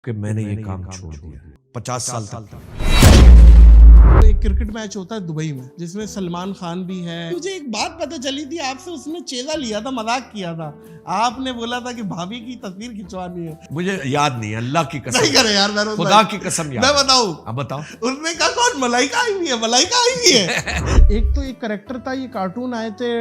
कि मैंने ये काम छोड़ दिया 50 साल तक। एक क्रिकेट मैच होता है दुबई में जिसमें सलमान खान भी है। मुझे एक बात पता चली थी आपसे, उसने चेला लिया था, मजाक किया था। आपने बोला था कि भाभी की तस्वीर खिंचवानी है। मुझे याद नहीं, अल्लाह की कसम नहीं करे यार, खुदा की कसम याद। मैं बताऊं? अब बताओ। उसने कहा कौन मलाइका आई हुई है, मलाइका आई हुई है। एक तो एक करेक्टर था, ये कार्टून आए थे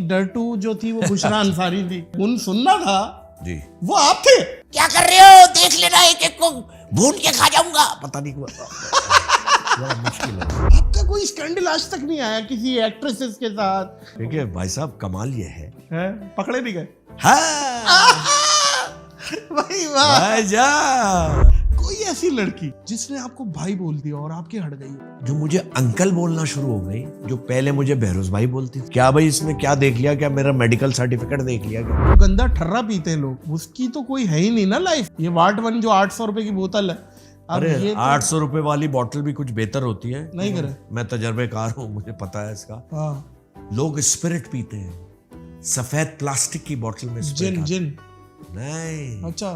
डर्टू जो थी वो बुशरा अंसारी थी, उन सुनना था जी, वो आप थे। क्या कर रहे हो? देख लेना, एक एक को भून के खा जाऊंगा। पता नहीं बड़ा मुश्किल है। आपका कोई स्कैंडल आज तक नहीं आया किसी एक्ट्रेसेस के साथ? देखिए भाई साहब, कमाल ये है, पकड़े नहीं गए? हाँ भाई वाह। भाईजान, कोई ऐसी लड़की जिसने आपको भाई बोल दिया और आपकी हट गई हो? जो मुझे अंकल बोलना शुरू हो गई, जो पहले मुझे बहरोज भाई बोलती थी। क्या भाई इसने क्या देख लिया? क्या मेरा मेडिकल सर्टिफिकेट देख लिया? क्या गंदा ठर्रा पीते हैं लोग, उसकी तो कोई है ही नहीं ना लाइफ। ये वाट वन जो 800 रुपए की बोतल है, अब अरे ये तो 800 रुपए वाली बोतल भी कुछ बेहतर होती है। नहीं करे। मैं तजर्बेकार हूँ, मुझे पता है इसका। हाँ, लोग स्पिरिट पीते हैं, सफेद प्लास्टिक की बोतल में जिन जिन। नहीं, अच्छा,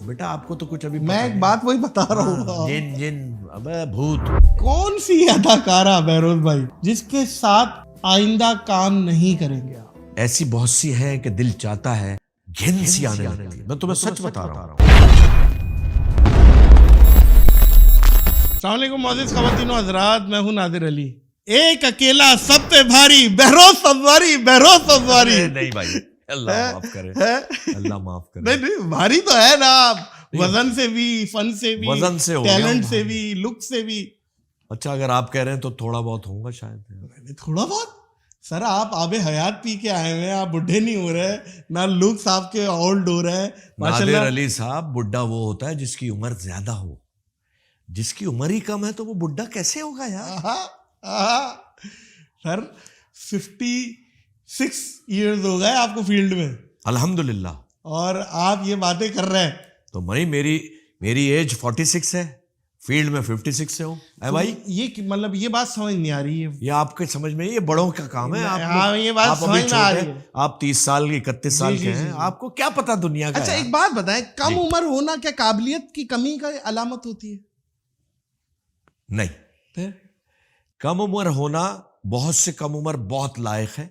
बेटा आपको तो कुछ अभी मैं एक बात वही बता रहा हूँ। जिन जिन, अबे भूत। कौन सी अदाकारा बहरोज भाई जिसके साथ आइंदा काम नहीं करेंगे आप? ऐसी बहुत सी हैं कि दिल चाहता है घिन सी आने लगती है। मैं तुम्हें सच बता रहा हूँ। अस्सलाम वालेकुम मोअज़्ज़िज़ ख़वातीनो हज़रात, मैं हूँ नादिर अली। एक अकेला सब पे भारी, बहरोज सवारी, बहरोज सवारी। नहीं भाई, अल्लाह माफ करे, अल्लाह माफ करे। नहीं नहीं, भारी तो है ना आप, वजन से भी, फन से भी, वजन से हो गया टैलेंट हूँ से भाई। भी, लुक से भी। अच्छा, अगर आप कह रहे हैं तो थोड़ा बहुत होगा शायद। थोड़ा बहुत सर, आप आबे हयात पी के आए हुए हैं, आप बुढ़े नहीं हो रहे, ना लुक्स आपके ओल्ड हो रहे हैं नादिर माशाल्लाह। अली साहब, बुड्ढा वो होता है जिसकी उम्र ज्यादा हो। जिसकी उम्र ही कम है तो वो बुड्ढा कैसे होगा यार? सर 56 इयर्स हो गए आपको फील्ड में, अल्हम्दुलिल्लाह। और आप ये बातें कर रहे हैं। तो मेरी एज 46 है, फील्ड में 56 से हूँ। है भाई, ये मतलब ये बात समझ नहीं आ रही है। ये आपके समझ में, ये बड़ों का काम है। हाँ, ये बात आप समझ अभी में आ छोटे रही हैं, है। आप 30 साल के 31 साल जी, के जी, हैं, जी। आपको क्या पता दुनिया का। अच्छा, यार। एक बात बताएं, कम जी। उम्र होना क्या काबिलियत की कमी का अलामत होती है? नहीं, फिर कम उम्र होना, बहुत से कम उम्र बहुत लायक है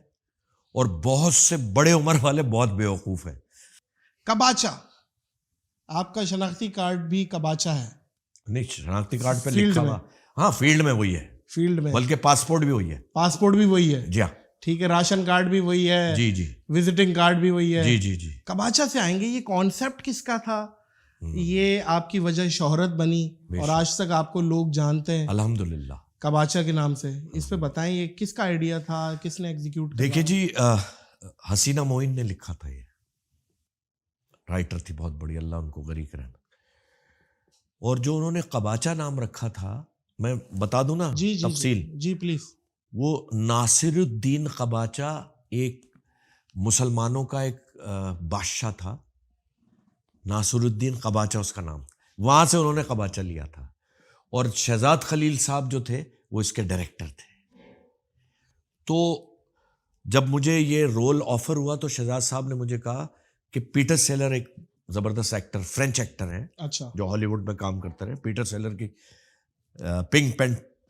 और बहुत से बड़े उम्र वाले बहुत बेवकूफ है। कबाचा, आपका शनाख्ती कार्ड भी कबाचा है। नहीं, शनाख्ती कार्ड पे फील्ड लिखा में। हुआ, हाँ फील्ड में वही है, फील्ड में बल्कि पासपोर्ट भी वही है। पासपोर्ट भी वही है, जी हाँ, ठीक है, राशन कार्ड भी वही है, जी जी विजिटिंग कार्ड भी वही है। जी जी जी। कबाचा से आएंगे, ये कॉन्सेप्ट किसका था? ये आपकी वजह शोहरत बनी और आज तक आपको लोग जानते हैं अल्हम्दुलिल्लाह। कबाचा के नाम से। इस पे बताएं, ये किसका आइडिया था, किसने एग्जीक्यूट किया? देखिए जी, हसीना मोइन ने लिखा था, ये राइटर थी बहुत बड़ी, अल्लाह उनको गरीक रहना। और जो उन्होंने कबाचा नाम रखा था, मैं बता दूं ना जी जी तफसील। जी प्लीज। वो नासिरुद्दीन कबाचा एक मुसलमानों का एक बादशाह था, नासिरुद्दीन कबाचा उसका नाम, वहां से उन्होंने कबाचा लिया था। और शहजाद खलील साहब जो थे वो इसके डायरेक्टर थे। तो जब मुझे ये रोल ऑफर हुआ तो शहजाद साहब ने मुझे कहा कि पीटर सेलर एक जबरदस्त एक्टर, फ्रेंच एक्टर हैं, अच्छा, जो हॉलीवुड में काम करते रहे। पीटर सेलर की पिंक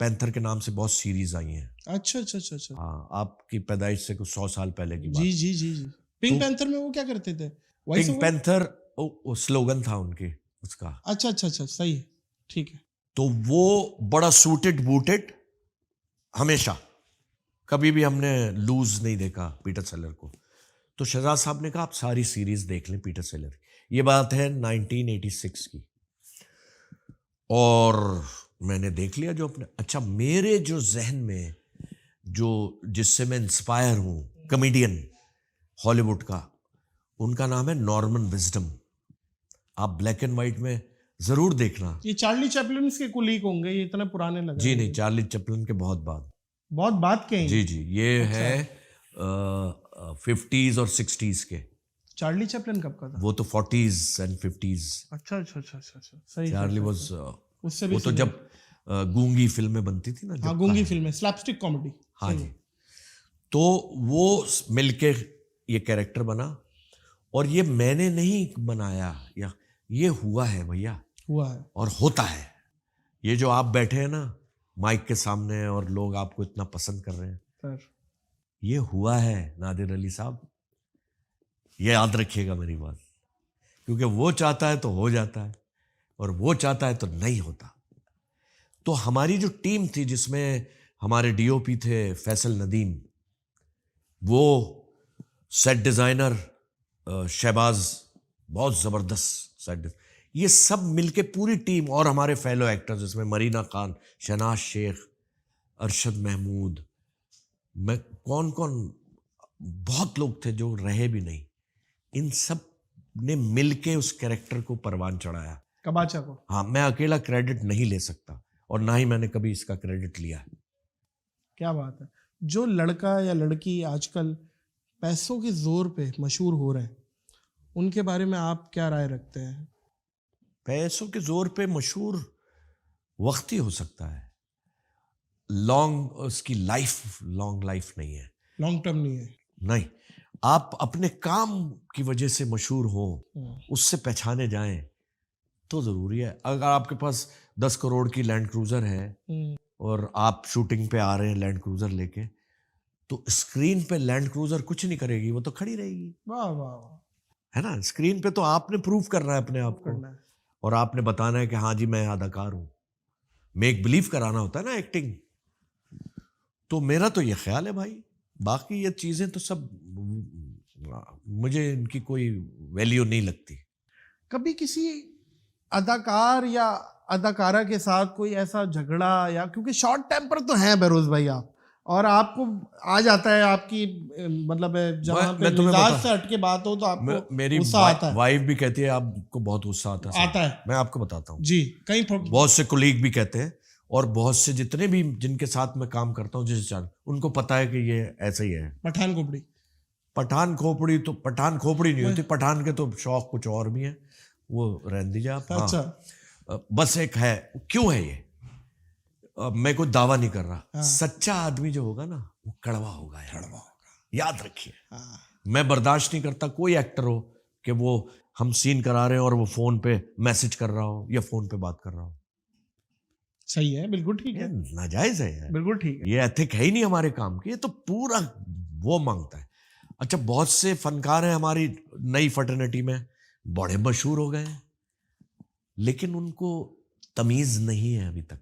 पैंथर के नाम से बहुत सीरीज आई हैं। अच्छा अच्छा अच्छा अच्छा। हाँ, आपकी पैदाइश से कुछ 100 साल पहले की बात। जी जी जी जी। पिंक पैंथर में वो क्या करते थे? Voice pink over? पैंथर वो स्लोगन था उनके, उसका। अच्छा अच्छा अच्छा, सही है, ठीक है। तो वो बड़ा सूटेड बूटेड, हमेशा कभी भी हमने लूज नहीं देखा पीटर सेलर को। तो शहजाद साहब ने कहा आप सारी सीरीज देख लें पीटर सेलर की। ये बात है 1986 की। और मैंने देख लिया जो अपने। अच्छा, मेरे जो जहन में जो जिससे मैं इंस्पायर हूँ, कॉमेडियन हॉलीवुड का, उनका नाम है नॉर्मन विजडम। आप ब्लैक एंड वाइट में जरूर देखना। ये चार्ली चैपलिन के कुलीग होंगे, ये इतने पुराने लगे। जी नहीं, चार्ली चैपलिन के बहुत बाद। बहुत बात के हैं जी जी, ये है 50s और 60s के। चार्ली चैपलिन कब का था? वो तो 40s एंड 50s। अच्छा अच्छा अच्छा अच्छा अच्छा, सही। चार्ली वाज, उससे भी वो तो जब गूंगी फिल्में बनती थी ना, हाँ, गूंगी फिल्में, स्लैपस्टिक कॉमेडी। हाँ जी, तो वो मिलके ये कैरेक्टर बना। और ये मैंने नहीं बनाया, या ये हुआ है भैया, हुआ है। और होता है। ये जो आप बैठे हैं ना माइक के सामने और लोग आपको इतना पसंद कर रहे हैं, सर ये हुआ है नादिर अली साहब, ये याद रखिएगा मेरी बात, क्योंकि वो चाहता है तो हो जाता है और वो चाहता है तो नहीं होता। तो हमारी जो टीम थी जिसमें हमारे डीओपी थे फैसल नदीम, वो सेट डिज़ाइनर शहबाज, बहुत ज़बरदस्त सेट, ये सब मिलके पूरी टीम, और हमारे फेलो एक्टर्स जिसमें मरीना खान, शहनाज शेख, अरशद महमूद, मैं कौन कौन, बहुत लोग थे जो रहे भी नहीं। इन सब ने मिलके उस कैरेक्टर को परवान चढ़ाया, कबाचा को। हाँ, मैं अकेला क्रेडिट नहीं ले सकता और ना ही मैंने कभी इसका क्रेडिट लिया है। क्या बात है। जो लड़का या लड़की आजकल पैसों के जोर पे मशहूर हो रहे हैं, उनके बारे में आप क्या राय रखते हैं? पैसों के जोर पे मशहूर वक्त ही हो सकता है, लॉन्ग उसकी लाइफ, लॉन्ग लाइफ नहीं है, लॉन्ग टर्म नहीं है। नहीं। आप अपने काम की वजह से मशहूर हो, उससे पहचाने जाएं तो जरूरी है। अगर आपके पास 10 करोड़ की लैंड क्रूजर है और आप शूटिंग पे आ रहे हैं लैंड क्रूजर लेके, तो स्क्रीन पे लैंड क्रूजर कुछ नहीं करेगी, वो तो खड़ी रहेगी। वाह वाह वाह, है ना, स्क्रीन पे तो आपने प्रूव करना है अपने आप को, करना है। और आपने बताना है कि हाँ जी मैं अदाकार हूं, मेक बिलीव कराना होता है ना एक्टिंग। तो मेरा तो ये ख्याल है भाई, बाकी ये चीजें तो सब मुझे इनकी कोई वैल्यू नहीं लगती। कभी किसी अदाकार या अदाकारा के साथ कोई ऐसा झगड़ा, या क्योंकि शॉर्ट टेम्पर तो हैं बहरोज भाई आप, और आपको आ जाता है आपकी मतलब जहाँ पे मैं तुम्हें मिजाज बता- से हटके बात हो तो आपको मेरी गुस्सा आता है। वाइफ भी कहती है आपको बहुत गुस्सा आता है। आता है। मैं आपको बताता हूँ, जी, कहीं बहुत से कोलीग भी कहते हैं, और बहुत से जितने भी जिनके साथ मैं काम करता हूँ जिस चार, उनको पता है कि ये ऐसा ही है। पठान कोपड़ी, पठान खोपड़ी तो पठान खोपड़ी नहीं होती, पठान के तो शौक कुछ और भी हैं, वो रहने दीजिए आप। हाँ, अच्छा, बस एक है, क्यों है ये, मैं कोई दावा नहीं कर रहा। हाँ। सच्चा आदमी जो होगा ना वो कड़वा होगा यार, कड़वा होगा। याद रखिए। हाँ, मैं बर्दाश्त नहीं करता कोई एक्टर हो कि वो हम सीन करा रहे हैं और वो फोन पे मैसेज कर रहा हो या फोन पे बात कर रहा हो। सही है, बिल्कुल ठीक ये है, नाजायज है यार, बिल्कुल ठीक है। ये एथिक है ही नहीं हमारे काम की, ये तो पूरा वो मांगता है। अच्छा, बहुत से फनकार हैं हमारी नई फटर्निटी में, बड़े मशहूर हो गए हैं, लेकिन उनको तमीज नहीं है अभी तक।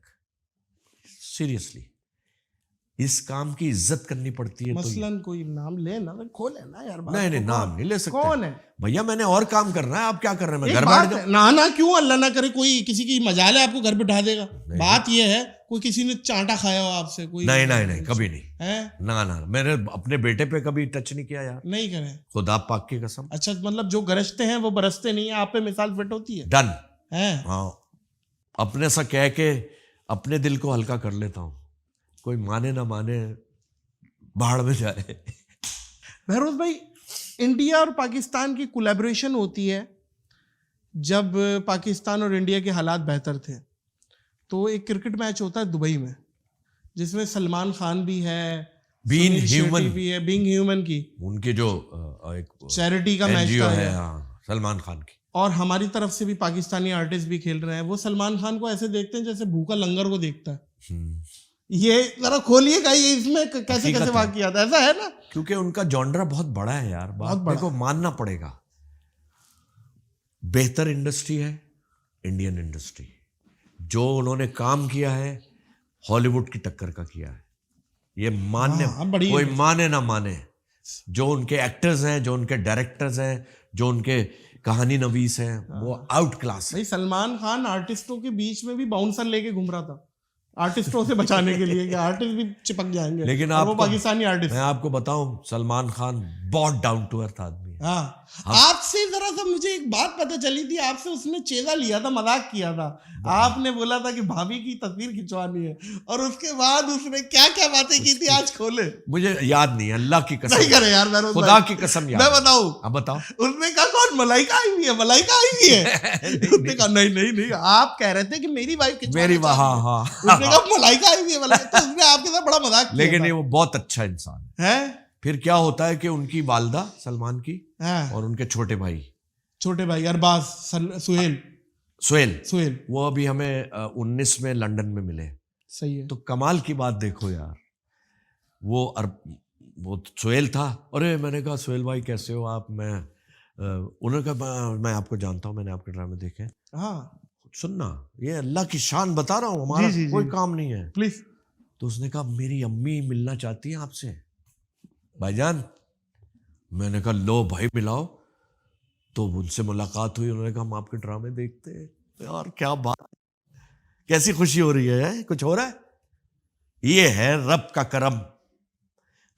सीरियसली, इस काम की इज्जत करनी पड़ती है। मसलन कोई नाम ले ना, खोले ना यार बात नहीं को, नाम नहीं ले सकते। कौन है भैया, मैंने और काम करना है, आप क्या कर रहे हैं? मैं एक घर बात बैठ है, ना ना क्यों, अल्लाह ना करे कोई किसी की मजाल है आपको घर पे उठा देगा। बात ये है, कोई किसी ने चांटा खाया हो आपसे, कोई नहीं, कभी नहीं है। ना, मैंने अपने बेटे पे कभी टच नहीं किया यार, नहीं करे। खुदा पाक की कसम। अच्छा, मतलब जो गरजते हैं वो बरसते नहीं है, आप पे मिसाल फिट होती है। डन है। हाँ, अपने सा कह के अपने दिल को हल्का कर लेता हूँ, कोई माने ना माने बाहर में जाए। बहरोज भाई, इंडिया और पाकिस्तान की कोलैबोरेशन होती है जब पाकिस्तान और इंडिया के हालात बेहतर थे, तो एक क्रिकेट मैच होता है दुबई में, जिसमें सलमान खान भी है, बीइंग सुनील शेट्टी ह्यूमन, भी है, बीइंग ह्यूमन की उनके जो एक चैरिटी का मैच NGO था है, ये। हाँ, सलमान खान की। और हमारी तरफ से भी पाकिस्तानी आर्टिस्ट भी खेल रहे हैं। वो सलमान खान को ऐसे देखते हैं जैसे भूखा लंगर को देखता है। ये जरा खोलिएगा, ये इसमें कैसे हकीकत कैसे है। वाकयात ऐसा है ना, क्योंकि उनका जॉनरा बहुत बड़ा है यार, बहुत बात बड़ा को मानना पड़ेगा। बेहतर इंडस्ट्री है इंडियन इंडस्ट्री, जो उन्होंने काम किया है हॉलीवुड की टक्कर का किया है, ये मानने हाँ, बड़ी कोई माने ना माने। जो उनके एक्टर्स हैं, जो उनके डायरेक्टर्स हैं, जो उनके कहानी नवीस हैं, वो आउट क्लास है। भाई सलमान खान आर्टिस्टों के बीच में भी बाउंसर लेके घूम रहा था, आर्टिस्टों से बचाने के लिए कि आर्टिस्ट भी चिपक जाएंगे। लेकिन और वो आपको- पाकिस्तानी आर्टिस्ट। मैं आपको बताऊं, सलमान खान बहुत डाउन टू अर्थ आदमी है। हाँ, आपसे जरा सा मुझे एक बात पता चली थी, आपसे उसने चेजा लिया था, मजाक किया था। आपने बोला था कि भाभी की तस्वीर खिंचवानी है, और उसके बाद उसने क्या क्या बातें की थी आज खोले। मुझे याद नहीं है, अल्लाह की कसम, नहीं करे यार, मैं खुदा की कसम याद मैं नहीं। बताऊं, अब बताओ। उसने कहा कौन, मलाइका आई हुई है, मलाइका आई हुई है। उसने कहा नहीं, आप कह रहे थे कि मेरी वाइफ मेरी हाँ उसने कहा मलाइका आई हुई है, मलाइका। तो उसने आपके साथ बड़ा मजाक किया लेकिन था। ये वो बहुत अच्छा इंसान है। है। फिर क्या होता है कि उनकी वालदा सलमान की हाँ, और उनके छोटे भाई छोटे भाई अरबाज, सुहेल सुहेल, सुहेल वो अभी हमें 19 में लंदन में मिले। सही है। तो कमाल की बात देखो यार, वो सुहेल था। अरे मैंने कहा सुहेल भाई कैसे हो आप? उन्होंने कहा मैं आपको जानता हूँ, मैंने आपके ड्रामे देखे। हाँ सुनना, ये अल्लाह की शान बता रहा हूँ, हमारा जी, कोई जी। काम नहीं है। प्लीज। तो उसने कहा मेरी अम्मी मिलना चाहती है आपसे भाईजान। मैंने कहा लो भाई मिलाओ। तो उनसे मुलाकात हुई, उन्होंने कहा हम आपके ड्रामे देखते हैं। यार क्या बात, कैसी खुशी हो रही है, कुछ हो रहा है, ये है रब का करम।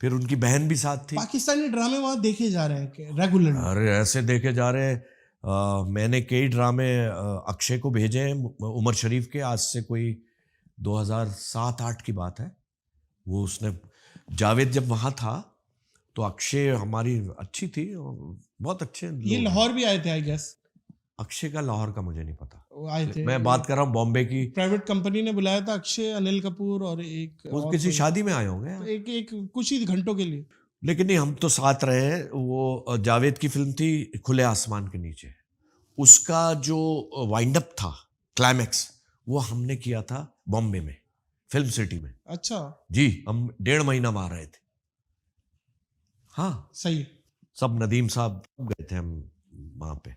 फिर उनकी बहन भी साथ थी। पाकिस्तानी ड्रामे वहां देखे जा रहे हैं रेगुलरली? अरे ऐसे देखे जा रहे हैं। मैंने कई ड्रामे अक्षय को भेजे हैं, उमर शरीफ के, आज से कोई 2007-8 की बात है। वो उसने, जावेद जब वहाँ था तो अक्षय हमारी अच्छी थी, बहुत अच्छे ये लोग हैं। लाहौर भी आए थे आई गेस। अक्षय का लाहौर का मुझे नहीं पता, वो आए थे। मैं बात कर रहा हूँ बॉम्बे की। प्राइवेट कंपनी ने बुलाया था अक्षय, अनिल कपूर और एक वो और किसी कोई। शादी में आए होंगे तो एक कुछ ही घंटों के लिए। लेकिन नहीं, हम तो साथ रहे हैं। वो जावेद की फिल्म थी खुले आसमान के नीचे, उसका जो वाइंड अप था, क्लाइमैक्स, वो हमने किया था बॉम्बे में, फिल्म सिटी में। अच्छा जी, हम 1.5 महीना वहां रहे थे। हाँ, सही। सब नदीम साहब गए थे हम वहां पे।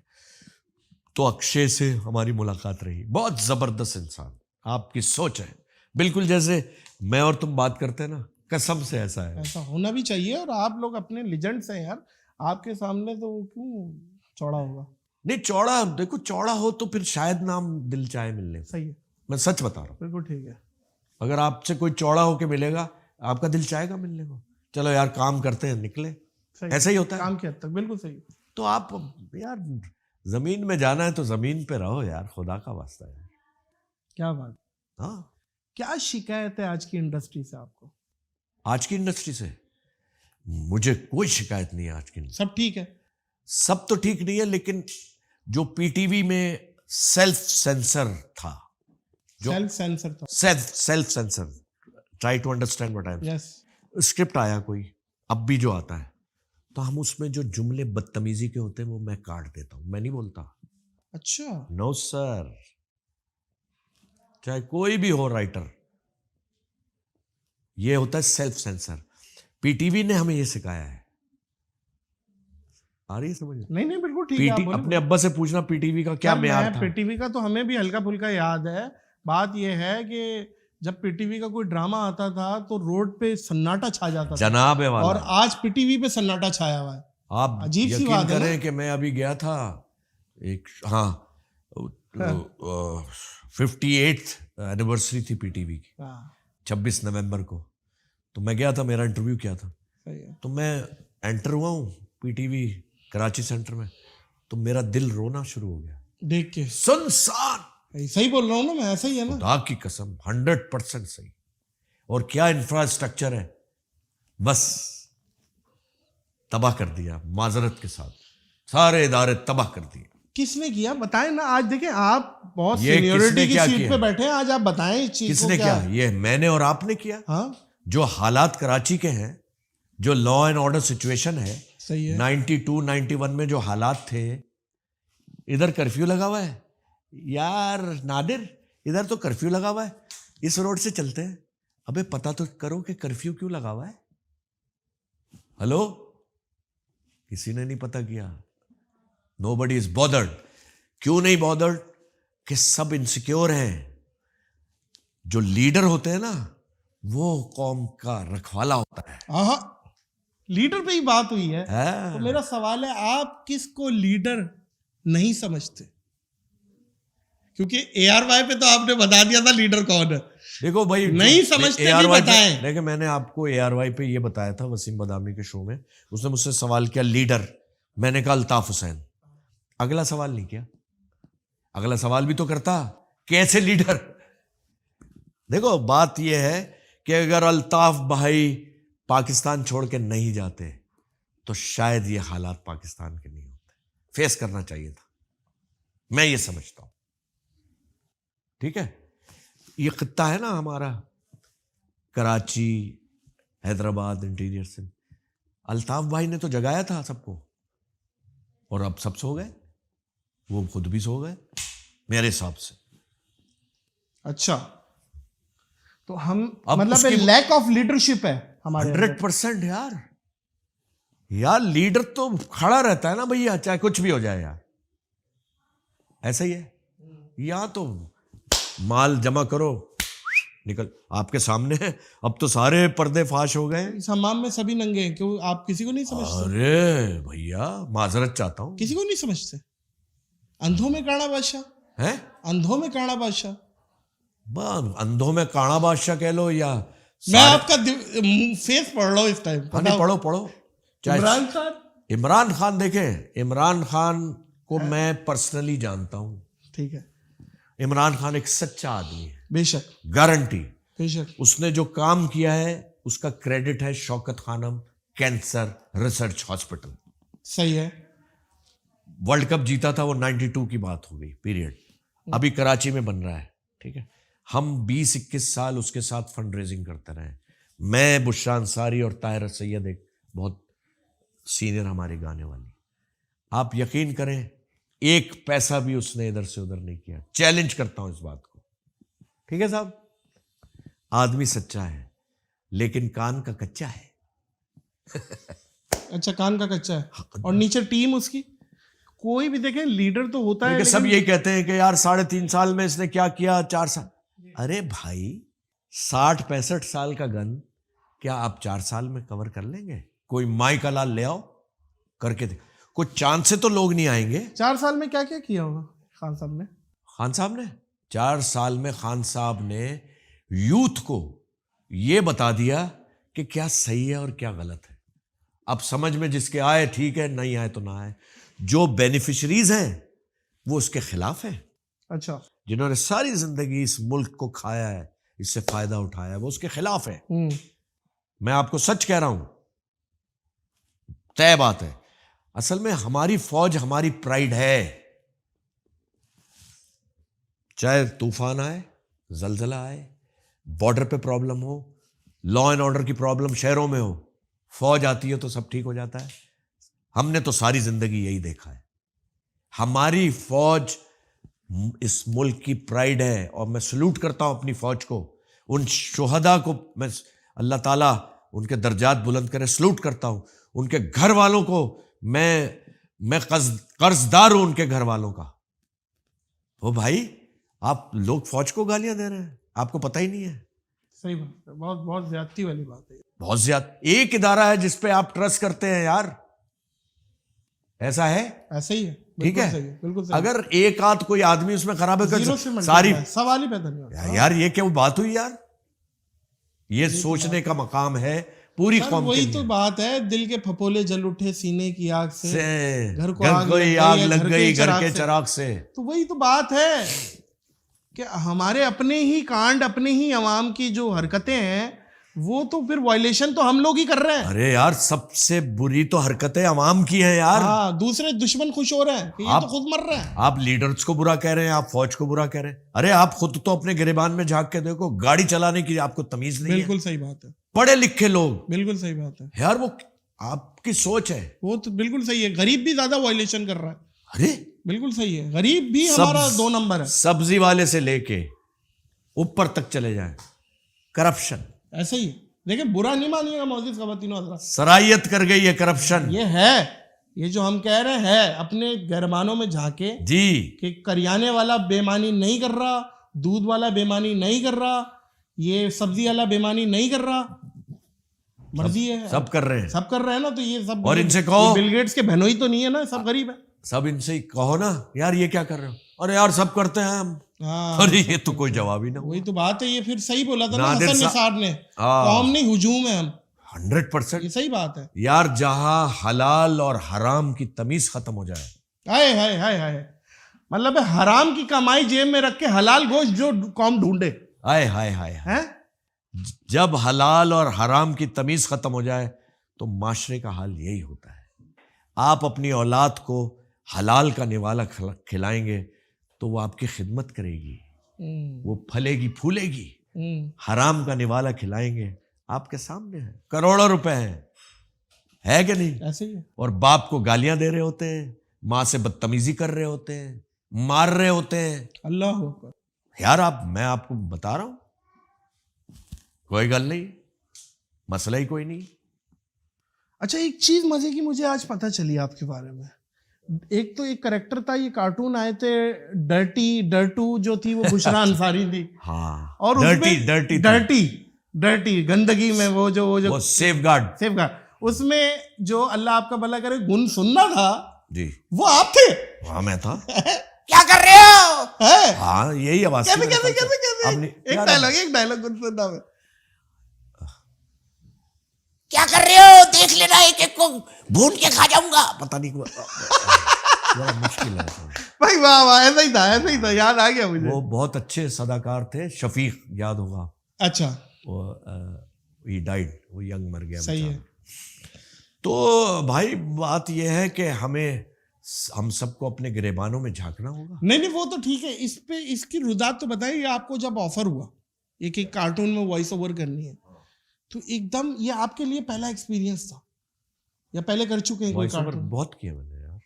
तो अक्षय से हमारी मुलाकात रही। बहुत जबरदस्त इंसान, आपकी सोच है बिल्कुल जैसे मैं और तुम बात करते हैं ना, कसम से ऐसा है। ऐसा होना भी चाहिए। और आप लोग अपने लेजेंड्स हैं यार, आपके सामने तो क्यों चौड़ा होगा। नहीं चौड़ा, देखो चौड़ा हो तो फिर शायद नाम दिल चाहे मिलने को। सही है, मैं सच बता रहा हूँ, बिल्कुल ठीक है। अगर आपसे कोई चौड़ा होके मिलेगा, आपका दिल चाहेगा मिलने को। चलो यार काम करते हैं, निकले। सही ऐसा ही होता है। काम की हद तक बिल्कुल सही। तो आप यार जमीन में जाना है तो जमीन पे रहो यार, खुदा का वास्ता है। क्या बात। हाँ, क्या शिकायत है आज की इंडस्ट्री से आपको? आज की इंडस्ट्री से मुझे कोई शिकायत नहीं है आज की। सब ठीक है? सब तो ठीक नहीं है, लेकिन जो पीटीवी में सेल्फ सेंसर था, जो सेल्फ सेंसर था। Self censor, try to understand what I am. Yes. Script आया कोई, अब भी जो आता है, तो हम उसमें जो जुमले बदतमीजी के होते हैं वो मैं काट देता हूं, मैं नहीं बोलता। अच्छा। नो सर, चाहे कोई भी हो राइटर, ये होता है सेल्फ सेंसर। पीटीवी ने हमें ये सिखाया है। आ रही है समझ? नहीं नहीं बिल्कुल ठीक है, आप बोलो। अपने अब्बा से पूछना पीटीवी का क्या सर, मेयार था। पीटीवी का तो हमें भी हल्का फुल्का याद है। बात यह है कि जब पीटीवी का कोई ड्रामा आता था तो रोड पे सन्नाटा छा जाता था, जनाब है वाला। और आज पीटीवी पे सन्नाटा छाया हुआ है। आप अजीब सी यकीन बात है ना? करें कि मैं अभी गया था एक, हाँ, 58th एनिवर्सरी थी पीटीवी की, हाँ, 26 नवंबर को। तो मैं गया था, मेरा इंटरव्यू किया था। सही है। तो मैं एंटर हुआ हूँ पीटीवी कराची सेंटर में, तो मेरा दिल रोना शुरू हो गया, देख के। सुनसान। सही बोल रहा हूँ ना मैं, ऐसा ही है ना। खुदा की कसम 100% सही। और क्या इंफ्रास्ट्रक्चर है, बस तबाह कर दिया, माजरत के साथ सारे इदारे तबाह कर दिए। किसने किया बताएं ना। आज देखें आप बहुत ये सीनियरिटी किसने की क्या सीट किया? पे बैठे हैं, आज आप बताएं इस चीज किसने को क्या? ये मैंने और आपने किया। हाँ जो हालात कराची के हैं, जो लॉ एंड ऑर्डर सिचुएशन है, सही है। 92-91 में जो हालात थे, इधर कर्फ्यू लगा हुआ है यार नादिर, इधर तो कर्फ्यू लगा हुआ है, इस रोड से चलते हैं। अबे पता तो करो कि कर्फ्यू क्यों लगा हुआ है। हेलो, किसी ने नहीं पता किया। Nobody is bothered. क्यों नहीं बॉदर्ड? कि सब इनसिक्योर हैं। जो लीडर होते हैं ना, वो कौम का रखवाला होता है। हाँ, लीडर पे ही बात हुई है। हाँ। तो मेरा सवाल है, आप किसको लीडर नहीं समझते? क्योंकि ARY पे तो आपने बता दिया था लीडर कौन है। देखो भाई, नहीं समझते भी बताएं। देखो मैंने आपको ARY पे ये बताया था वसीम बदामी के शो में। उसने मुझसे सवाल किया लीडर, मैंने कहा अल्ताफ हुसैन। अगला सवाल नहीं किया। अगला सवाल भी तो करता, कैसे लीडर। देखो बात यह है कि अगर अल्ताफ भाई पाकिस्तान छोड़ के नहीं जाते तो शायद ये हालात पाकिस्तान के नहीं होते। फेस करना चाहिए था, मैं ये समझता हूं। ठीक है, ये खित्ता है ना हमारा, कराची, हैदराबाद, इंटीरियर से। अल्ताफ भाई ने तो जगाया था सबको, और अब सब सो गए। वो खुद भी सो गए मेरे हिसाब से। अच्छा, तो हम अब मतलब उसकी- लैक ऑफ लीडरशिप है हमारे अंदर। 100% यार लीडर तो खड़ा रहता है ना भैया, चाहे कुछ भी हो जाए यार, ऐसा ही है। यहाँ तो माल जमा करो निकल, आपके सामने है। अब तो सारे पर्दे फाश हो गए। इस हमाम में सभी नंगे हैं, क्यों आप किसी को नहीं समझते? अरे भैया माजरत चाहता हूं। किसी को नहीं समझते? अंधों में काना बादशाह है अंधों में काना बादशाह। अंधों में काना बादशाह कह लो या मैं आपका फेस पढ़ रहा हूं इस टाइम। हाँ नहीं, पढ़ो पढ़ो। चाहे इमरान खान। इमरान खान देखें, इमरान खान को मैं पर्सनली जानता हूं। ठीक है, इमरान खान एक सच्चा आदमी है, बेशक गारंटी। बेशक। उसने जो काम किया है उसका क्रेडिट है Shaukat Khanum cancer research hospital. सही है। वर्ल्ड कप जीता था वो 92 की बात हो गई पीरियड, अभी कराची में बन रहा है। ठीक है, हम 20-21 साल उसके साथ फंड रेजिंग करते रहे। मैं, बुशरा अंसारी और ताहिर सैयद, एक बहुत सीनियर हमारे गाने वाली। आप यकीन करें, एक पैसा भी उसने इधर से उधर नहीं किया। चैलेंज करता हूं इस बात को। ठीक है साहब, आदमी सच्चा है लेकिन कान का कच्चा है। अच्छा, कान का कच्चा है। और नीचे टीम उसकी, कोई भी देखे लीडर तो होता है, लेकिन सब यही कहते हैं कि यार 3.5 साल में इसने क्या किया, 4 साल। अरे भाई 60-65 साल का गन क्या आप 4 साल में कवर कर लेंगे? कोई माई का लाल ले आओ करके दे, कुछ चांद से तो लोग नहीं आएंगे। 4 साल में क्या क्या किया होगा खान साहब ने? खान साहब ने 4 साल में खान साहब ने यूथ को ये बता दिया कि क्या सही है और क्या गलत है। अब समझ में जिसके आए ठीक है, नहीं आए तो ना आए। जो बेनिफिशरीज हैं वो उसके खिलाफ है। अच्छा। जिन्होंने सारी जिंदगी इस मुल्क को खाया है, इससे फायदा उठाया है, वो उसके खिलाफ है। मैं आपको सच कह रहा हूं, तय बात है। असल में हमारी फौज हमारी प्राइड है। चाहे तूफान आए, जलजला आए, बॉर्डर पे प्रॉब्लम हो, लॉ एंड ऑर्डर की प्रॉब्लम शहरों में हो, फौज आती है तो सब ठीक हो जाता है। हमने तो सारी जिंदगी यही देखा है। हमारी फौज इस मुल्क की प्राइड है और मैं सल्यूट करता हूं अपनी फौज को। उन शुहदा को मैं, अल्लाह ताला उनके दर्जात बुलंद करे, सल्यूट करता हूं। उनके घर वालों को मैं कर्जदार हूं उनके घर वालों का। ओ भाई, आप लोग फौज को गालियां दे रहे हैं, आपको पता ही नहीं है। सही बात है, बहुत बहुत ज्यादती वाली बात है। बहुत ज्यादा। एक इदारा है जिसपे आप ट्रस्ट करते हैं यार, ऐसा है, ऐसा ही है। ठीक है। बिल्कुल सही। अगर एक आध कोई आदमी उसमें खराब है जीरो तो से सारी सवाल ही पैदा नहीं होता। यार ये क्या बात हुई यार? ये सोचने का मकाम है पूरी सर, कौम के वही लिए। तो बात है, दिल के फपोले जल उठे सीने की आग से, घर को आग लग गई घर के चिराग से। तो वही तो बात है कि हमारे अपने ही कांड, अपने ही अवाम की जो हरकतें हैं, वो तो फिर वायलेशन तो हम लोग ही कर रहे हैं। अरे यार, सबसे बुरी तो हरकतें अवाम की हैं यार। हाँ, दूसरे दुश्मन खुश हो रहे हैं कि ये तो खुद मर रहे हैं। आप लीडर्स को बुरा कह रहे हैं, आप फौज को बुरा कह रहे हैं। अरे आप खुद तो अपने गिरेबान में झांक के देखो, गाड़ी चलाने की आपको तमीज नहीं है। बिल्कुल सही बात है। पढ़े लिखे लोग, बिल्कुल सही बात है यार वो आपकी सोच है। वो तो बिल्कुल सही है। गरीब भी ज्यादा वायलेशन कर रहा है। अरे बिल्कुल सही है, गरीब भी हमारा 2 नंबर है। सब्जी वाले से लेके ऊपर तक चले जाए, करप्शन। ऐसे ही देखिए, बुरा नहीं मानिएगा मोअज़्ज़िज़ ख़वातीनो हज़रात, सरायत कर गई है करप्शन। ये है, ये जो हम कह रहे हैं अपने गैरमानों में झांके जी, कि करियाने वाला बेमानी नहीं कर रहा, दूध वाला बेमानी नहीं कर रहा, ये सब्जी वाला बेमानी नहीं कर रहा, मर्जी है, सब कर रहे हैं। सब कर रहे हैं ना। तो ये सब, और इनसे कहो, बिल गेट्स के बहनोई तो नहीं है ना, सब गरीब है। सब इनसे कहो ना यार ये क्या कर रहे हो? अरे यार सब करते हैं हम। हाँ, अरे ये तो कोई जवाब ही ना। वही तो बात है। ये फिर सही बोला था ना नादिर हसन सा- निसार ने, हाँ। कौम नहीं हुजूम है हम। 100%। ये सही बात है। यार जहां हलाल और हराम की तमीज खत्म हो जाए, हाय हाय हाय हाय, मतलब हराम की कमाई जेब में रख के हलाल गोश्त जो कौम ढूंढे। हाय हाय हाय हाय। हैं? जब हलाल और हराम की तमीज खत्म हो जाए तो माशरे का हाल यही होता है। आप अपनी औलाद को हलाल का निवाला खिलाएंगे तो वो आपकी खिदमत करेगी, वो फलेगी फूलेगी। हराम का निवाला खिलाएंगे, आपके सामने है, करोड़ों रुपए हैं, है कि नहीं? ऐसे ही है। और बाप को गालियां दे रहे होते हैं, माँ से बदतमीजी कर रहे होते हैं, मार रहे होते हैं। अल्लाह अकबर। यार मैं आपको बता रहा हूं, कोई गल नहीं, मसला ही कोई नहीं। अच्छा, एक चीज मजे की मुझे आज पता चली आपके बारे में। एक तो एक करेक्टर था, ये कार्टून आए थे डर्टू जो थी, वो बुशरा अंसारी थी। हाँ, और डर्टी गंदगी में वो सेफगार्ड उसमें जो अल्लाह आपका भला करे गुन सुनना था जी, वो आप थे। हाँ मैं था। क्या कर रहे हो? है? हाँ यही आवाज थी मेरे कैसे पास। आपने- एक डायलॉग गुन सुनना में। क्या कर रहे हो? देख लेना, एक एक को भून के खा जाऊंगा। पता नहीं बड़ा मुश्किल है। भाई वाह वाह, ऐसा ही था, याद आ गया मुझे। वो बहुत अच्छे सदाकार थे, शफीक, याद होगा। अच्छा, वो ही डाइड, वो यंग मर गया। सही है। तो भाई बात यह है कि हम सबको अपने गिरेबानों में झांकना होगा। नहीं वो तो ठीक है। इस पे इसकी रुदात तो बताइए, आपको जब ऑफर हुआ एक कार्टून में वॉइस ओवर करनी है, तो एकदम ये आपके लिए पहला एक्सपीरियंस था या पहले कर चुके हैं कोई वॉइस ओवर कार्टून? बहुत किए मैंने यार।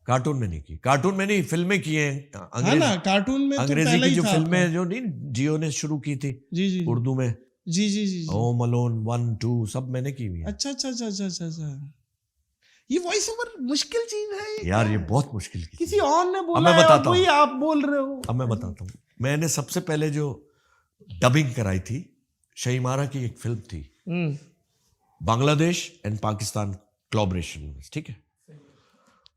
कार्टून में नहीं की, कार्टून में नहीं, फिल्में की हैं। हाँ ना, कार्टून में तो अंग्रेजी पहले की ही जो था फिल्में आपका। जो नहीं जियो ने शुरू की थी जी उर्दू में, जी। होम अलोन 1 2 सब मैंने की हुई है। अच्छा। ये वॉइस ओवर मुश्किल चीज है यार ये बहुत मुश्किल की किसी और ने अब बोला मैं है और बताता वही हूँ। आप बोल रहे हो। अब मैं बताता हूँ। मैंने सबसे पहले जो डबिंग कराई थी, शहीमारा की एक फिल्म थी, बांग्लादेश एंड पाकिस्तान कोलैबोरेशन में, ठीक है।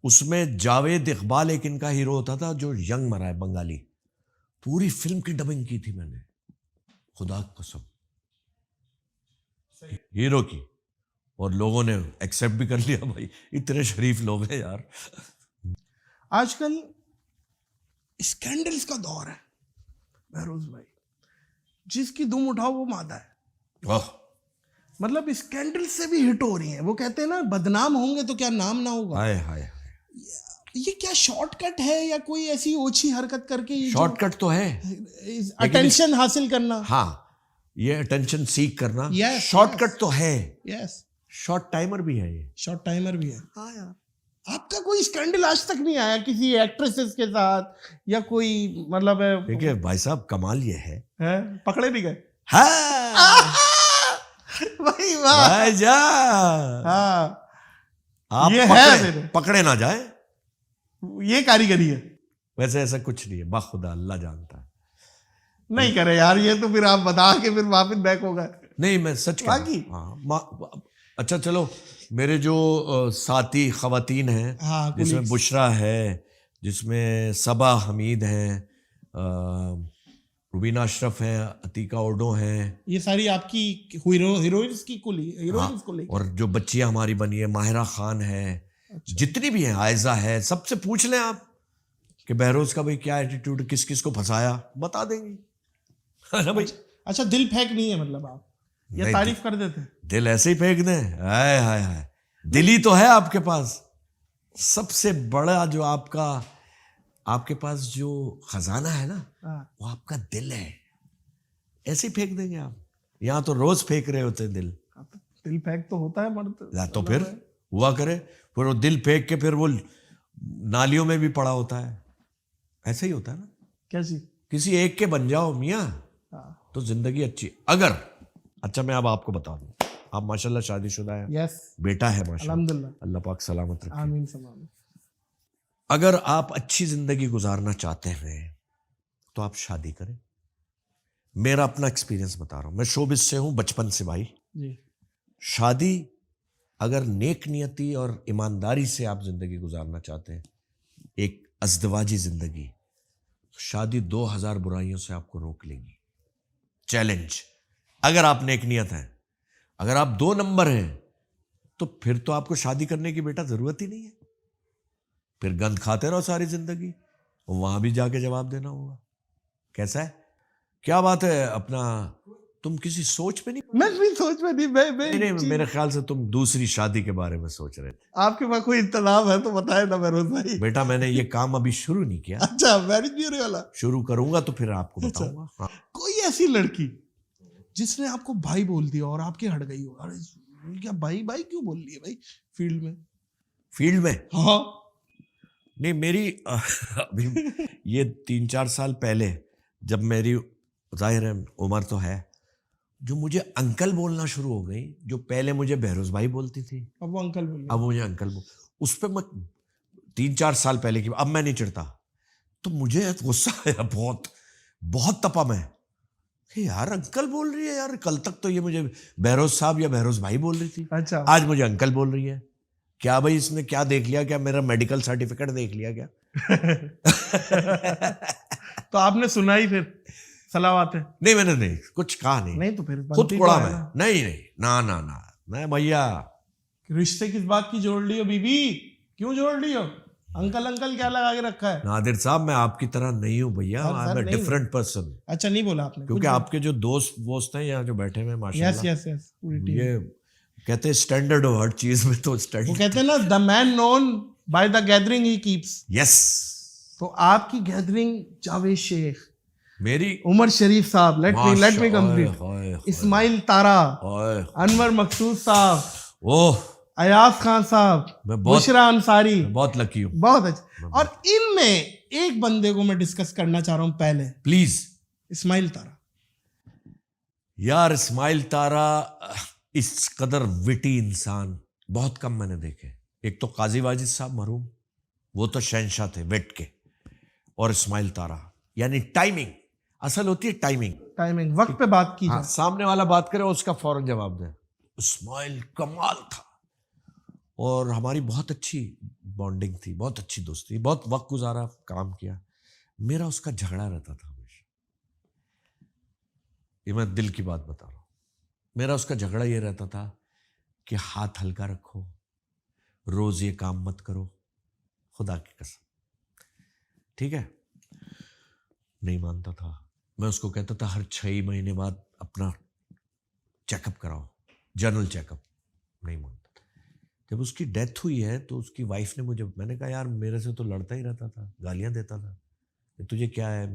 उसमें जावेद इकबाल एक इनका हीरो होता था जो यंग मरा है, बंगाली। पूरी फिल्म की डबिंग की थी मैंने, खुदा की कसम, हीरो की। और लोगों ने एक्सेप्ट भी कर लिया। भाई इतने शरीफ लोग हैं यार। आजकल स्कैंडल्स का दौर है बहरोज भाई, जिसकी दुम उठाओ वो मादा है। वाह, मतलब स्कैंडल से भी हिट हो रही है। वो कहते हैं ना, बदनाम होंगे तो क्या नाम ना होगा। हाय हाय। ये क्या शॉर्टकट है या कोई ऐसी ओछी हरकत करके शॉर्टकट तो है, अटेंशन हासिल करना? हाँ, ये अटेंशन सीख करना Yes, शॉर्टकट तो है। यस, शॉर्ट टाइमर भी है ये। शॉर्ट टाइमर भी है। हाँ यार, आपका कोई स्कैंडल आज तक नहीं आया किसी एक्ट्रेसेस के साथ या कोई, मतलब देखिए भाई साहब, कमाल ये है, पकड़े नहीं गए? हाँ भाई वाह। भाईजान, हाँ, आप ये पकड़े, पकड़े ना जाए, ये कारीगरी है। वैसे ऐसा कुछ नहीं है, बाखुदा अल्लाह जानता है। नहीं करे यार, ये तो फिर आप बता के फिर वापस बैक होगा। नहीं मैं सच कह रहा हूं। हाँ, अच्छा चलो, मेरे जो साथी खवातीन हैं, हाँ, जिसमें बुशरा है, जिसमें सबा हमीद हैं, रुबीना अशरफ हैं, अतीका ओडो हैं, ये सारी आपकी हीरोइंस की कुल हीरोइंस को लेकर। और जो बच्चियां हमारी बनी है, माहिरा खान है, जितनी भी हैं, आयजा है, सबसे पूछ लें आप कि बहरोज का भाई क्या एटीट्यूड, किस किस को फंसाया, बता देंगे, है ना भाई। अच्छा, दिल फेंक नहीं है मतलब आप, या तारीफ कर देते हैं? दिल ऐसे ही फेंक दें? हाय हाय हाय, दिल ही तो है आपके पास। सबसे बड़ा जो आपके पास जो खजाना है ना, वो आपका दिल है। ऐसे ही फेंक देंगे आप? यहाँ तो रोज फेंक रहे होते हैं दिल। दिल फेंक तो होता है मर्द, तो फिर हुआ करे, फिर वो दिल फेंक के फिर वो नालियों में भी पड़ा होता है। ऐसा ही होता है ना। कैसी? किसी एक के बन जाओ मियाँ, तो जिंदगी अच्छी। अगर अच्छा, मैं अब आपको बता दूं, आप माशाल्लाह शादीशुदा हैं। यस, बेटा है माशाल्लाह, अल्हम्दुलिल्लाह, अल्लाह पाक सलामत रखे। आमीन सलाम। अगर आप अच्छी जिंदगी गुजारना चाहते हैं तो आप शादी करें। मेरा अपना एक्सपीरियंस बता रहा हूं, मैं शोबिस से हूं बचपन से भाई जी। शादी अगर नेक नियति और ईमानदारी से आप जिंदगी गुजारना चाहते हैं, एक अज़दवाजी जिंदगी, शादी 2000 बुराइयों से आपको रोक लेगी। चैलेंज, अगर आप नेक नियत हैं। अगर आप 2 नंबर हैं तो फिर तो आपको शादी करने की बेटा जरूरत ही नहीं है। फिर गंद खाते रहो सारी जिंदगी, वहां भी जाके जवाब देना होगा। कैसा है, क्या बात है अपना, तुम किसी सोच पे नहीं? मैं भी सोच में नहीं, नहीं, मेरे ख्याल से तुम दूसरी शादी के बारे में सोच रहे थे। आपके पास कोई इंतजाम है तो बताए ना बहरोज भाई। बेटा मैंने ये काम अभी शुरू नहीं किया। अच्छा, मैरिज ब्यूरो वाला शुरू करूंगा तो फिर आपको बताऊंगा। हाँ। कोई ऐसी लड़की जिसने आपको भाई बोल दिया और आपकी हट गई हो, अरे क्या भाई भाई क्यों बोल रही है भाई फील्ड में? फील्ड में? हाँ, नहीं मेरी अभी ये 3-4 साल पहले जब मेरी जाहिर है उम्र तो है, जो मुझे अंकल बोलना शुरू हो गई, जो पहले मुझे बहरोज भाई बोलती थी अब वो अंकल बोलिए। अब मुझे अंकल बोल, उस पर मैं 3-4 साल पहले की, अब मैं नहीं चिढ़ता, तो मुझे गुस्सा आया, बहुत बहुत तपा मैं कि यार अंकल बोल रही है यार, कल तक तो ये मुझे बहरोज साहब या बहरोज भाई बोल रही थी, अच्छा, आज मुझे अंकल बोल रही है। क्या भाई इसने क्या देख लिया, क्या मेरा मेडिकल सर्टिफिकेट देख लिया क्या? तो आपने सुना ही फिर सलावत है? नहीं मैंने नहीं कुछ कहा, नहीं नहीं तो फिर खुद बनती पड़ा तो है मैं, ना। नहीं नहीं ना ना ना, मैं भैया रिश्ते किस बात की जोड़ ली हो बीबी, क्यों जोड़ ली हो? अंकल अंकल क्या लगा के रखा है? नादिर साहब मैं आपकी तरह नहीं हूँ भैया, सर, आई एम नहीं। Different person. अच्छा नहीं बोला आपने क्योंकि आपके जो दोस्त हैं यहाँ जो बैठे हुए हैं यस माशाल्लाह, यस यस पूरी टीम। ये कहते हैं स्टैंडर्ड हो हर चीज में, तो वो स्टैंडर्ड कहते हैं ना the man known by the gathering he keeps. Yes. तो आपकी गैदरिंग जावेद शेख, मेरी उमर शरीफ साहब, लेट मी कंप्लीट, इस्माइल तारा, अनवर मकसूद साहब, ओह अयाज खान साहब, मैं बहुत बुशरा अंसारी, मैं बहुत लकी हूँ। बहुत अच्छा। और इनमें एक बंदे को मैं डिस्कस करना चाह रहा हूं पहले, प्लीज इस्माइल तारा। यार इस्माइल तारा इस कदर विटी इंसान बहुत कम मैंने देखे। एक तो काजी वाजिद साहब मरहूम, वो तो शहंशाह थे वेट के, और इस्माइल तारा यानी टाइमिंग, असल होती है टाइमिंग, वक्त पे बात की हाँ, जाए। सामने वाला बात करे उसका फौरन जवाब दे। इस्माइल कमाल था, और हमारी बहुत अच्छी बॉन्डिंग थी, बहुत अच्छी दोस्ती, बहुत वक्त गुजारा, काम किया। मेरा उसका झगड़ा रहता था हमेशा, ये मैं दिल की बात बता रहा हूँ। मेरा उसका झगड़ा ये रहता था कि हाथ हल्का रखो, रोज ये काम मत करो, खुदा की कसम, ठीक है? नहीं मानता था। मैं उसको कहता था हर 6 महीने बाद अपना चेकअप कराओ, जनरल चेकअप, नहीं मानता। जब उसकी डेथ हुई है तो उसकी वाइफ ने मुझे, मैंने कहा यार मेरे से तो लड़ता ही रहता था, गालियां देता था, तुझे क्या है?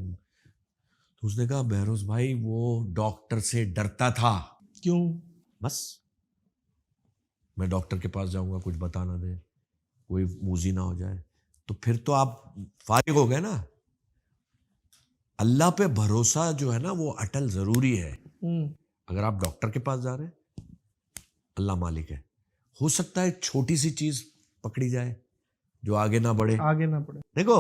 तो उसने कहा बहरोज भाई वो डॉक्टर से डरता था। क्यों? बस मैं डॉक्टर के पास जाऊंगा कुछ बता ना दे, कोई मूजी ना हो जाए, तो फिर तो आप फारिग हो गए ना। अल्लाह पे भरोसा जो है ना वो अटल जरूरी है। अगर आप डॉक्टर के पास जा रहे हैं, अल्लाह मालिक है, हो सकता है छोटी सी चीज पकड़ी जाए जो आगे ना बढ़े, देखो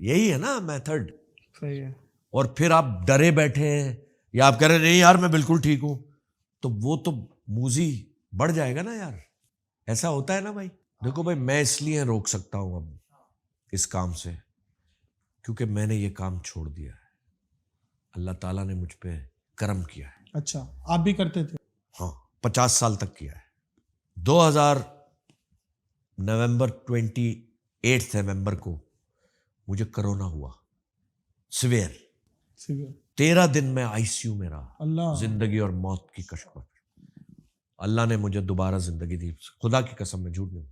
यही है ना मेथड। सही है। और फिर आप डरे बैठे हैं या आप कह रहे नहीं यार मैं बिल्कुल ठीक हूं, तो वो तो मूजी बढ़ जाएगा ना यार, ऐसा होता है ना भाई। देखो भाई मैं इसलिए रोक सकता हूं अब इस काम से क्योंकि मैंने ये काम छोड़ दिया है, अल्लाह ताला ने मुझ पे करम किया है। अच्छा, आप भी करते थे? हाँ, 50 साल तक किया है। 2000 नवंबर 28 नवंबर को मुझे कोरोना हुआ, सिवियर। 13 दिन में आईसीयू में रहा, अल्लाह, जिंदगी और मौत की कश्मकश। अल्लाह ने मुझे दोबारा जिंदगी दी, खुदा की कसम में झूठ नहीं।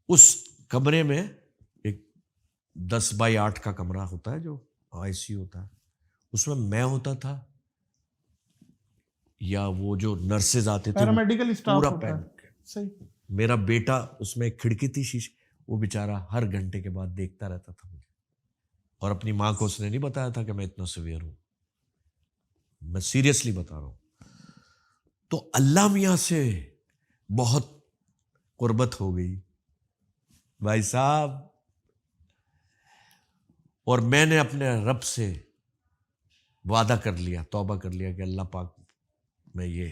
उस कमरे में एक 10 बाई 8 का कमरा होता है जो आईसीयू होता है, उसमें मैं होता था या वो जो नर्सेज आते थे, पैरामेडिकल स्टाफ पूरा होता है। पैन। सही। मेरा बेटा, उसमें एक खिड़की थी शीशे, वो बेचारा हर घंटे के बाद देखता रहता था मुझे, और अपनी माँ को उसने नहीं बताया था कि मैं इतना सीवियर हूं। मैं सीरियसली बता रहा हूं। तो अल्लाह मियां से बहुत कुर्बत हो गई भाई साहब, और मैंने अपने रब से वादा कर लिया, तौबा कर लिया कि अल्लाह पाक मैं ये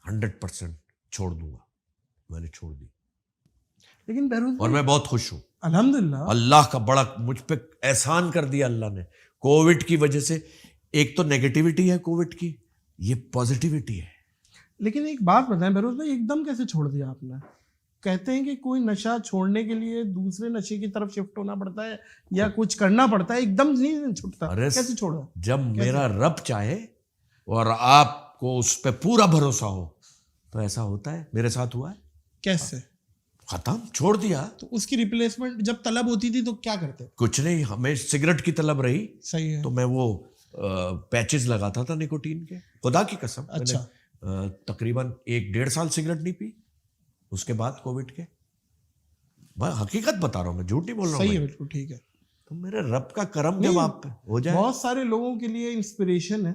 100% छोड़ दूंगा। मैंने छोड़ दी, लेकिन बहरोज और मैं बहुत खुश हूं। अल्हम्दुलिल्लाह, अल्लाह का बड़ा मुझ पे एहसान कर दिया अल्लाह ने कोविड की वजह से। एक तो नेगेटिविटी है कोविड की, ये पॉजिटिविटी है। लेकिन एक बात बताएं बहरोज भाई, एकदम कैसे छोड़ दिया आपने? कहते हैं कि कोई नशा छोड़ने के लिए दूसरे नशे की तरफ शिफ्ट होना पड़ता है या कुछ करना पड़ता है, एकदम नहीं छूटता। अरे कैसे छोड़ा? जब मेरा रब चाहे और आपको उस पर पूरा भरोसा हो तो ऐसा होता है। मेरे साथ हुआ है। कैसे? खत्म, छोड़ दिया। तो उसकी रिप्लेसमेंट जब तलब होती थी तो क्या करते? कुछ नहीं, हमें सिगरेट की तलब रही। सही है। तो मैं वो पैचेस लगाता था निकोटीन के, खुदा की कसम। अच्छा। मैंने तकरीबन 1-1.5 साल सिगरेट नहीं पी उसके बाद कोविड के। मैं हकीकत बता रहा हूँ, मैं झूठ नहीं बोल रहा सही है, हूँ। बिल्कुल ठीक है। तो मेरे रब का करम जब नहीं, आप पे हो जाए, बहुत सारे लोगों के लिए इंस्पिरेशन है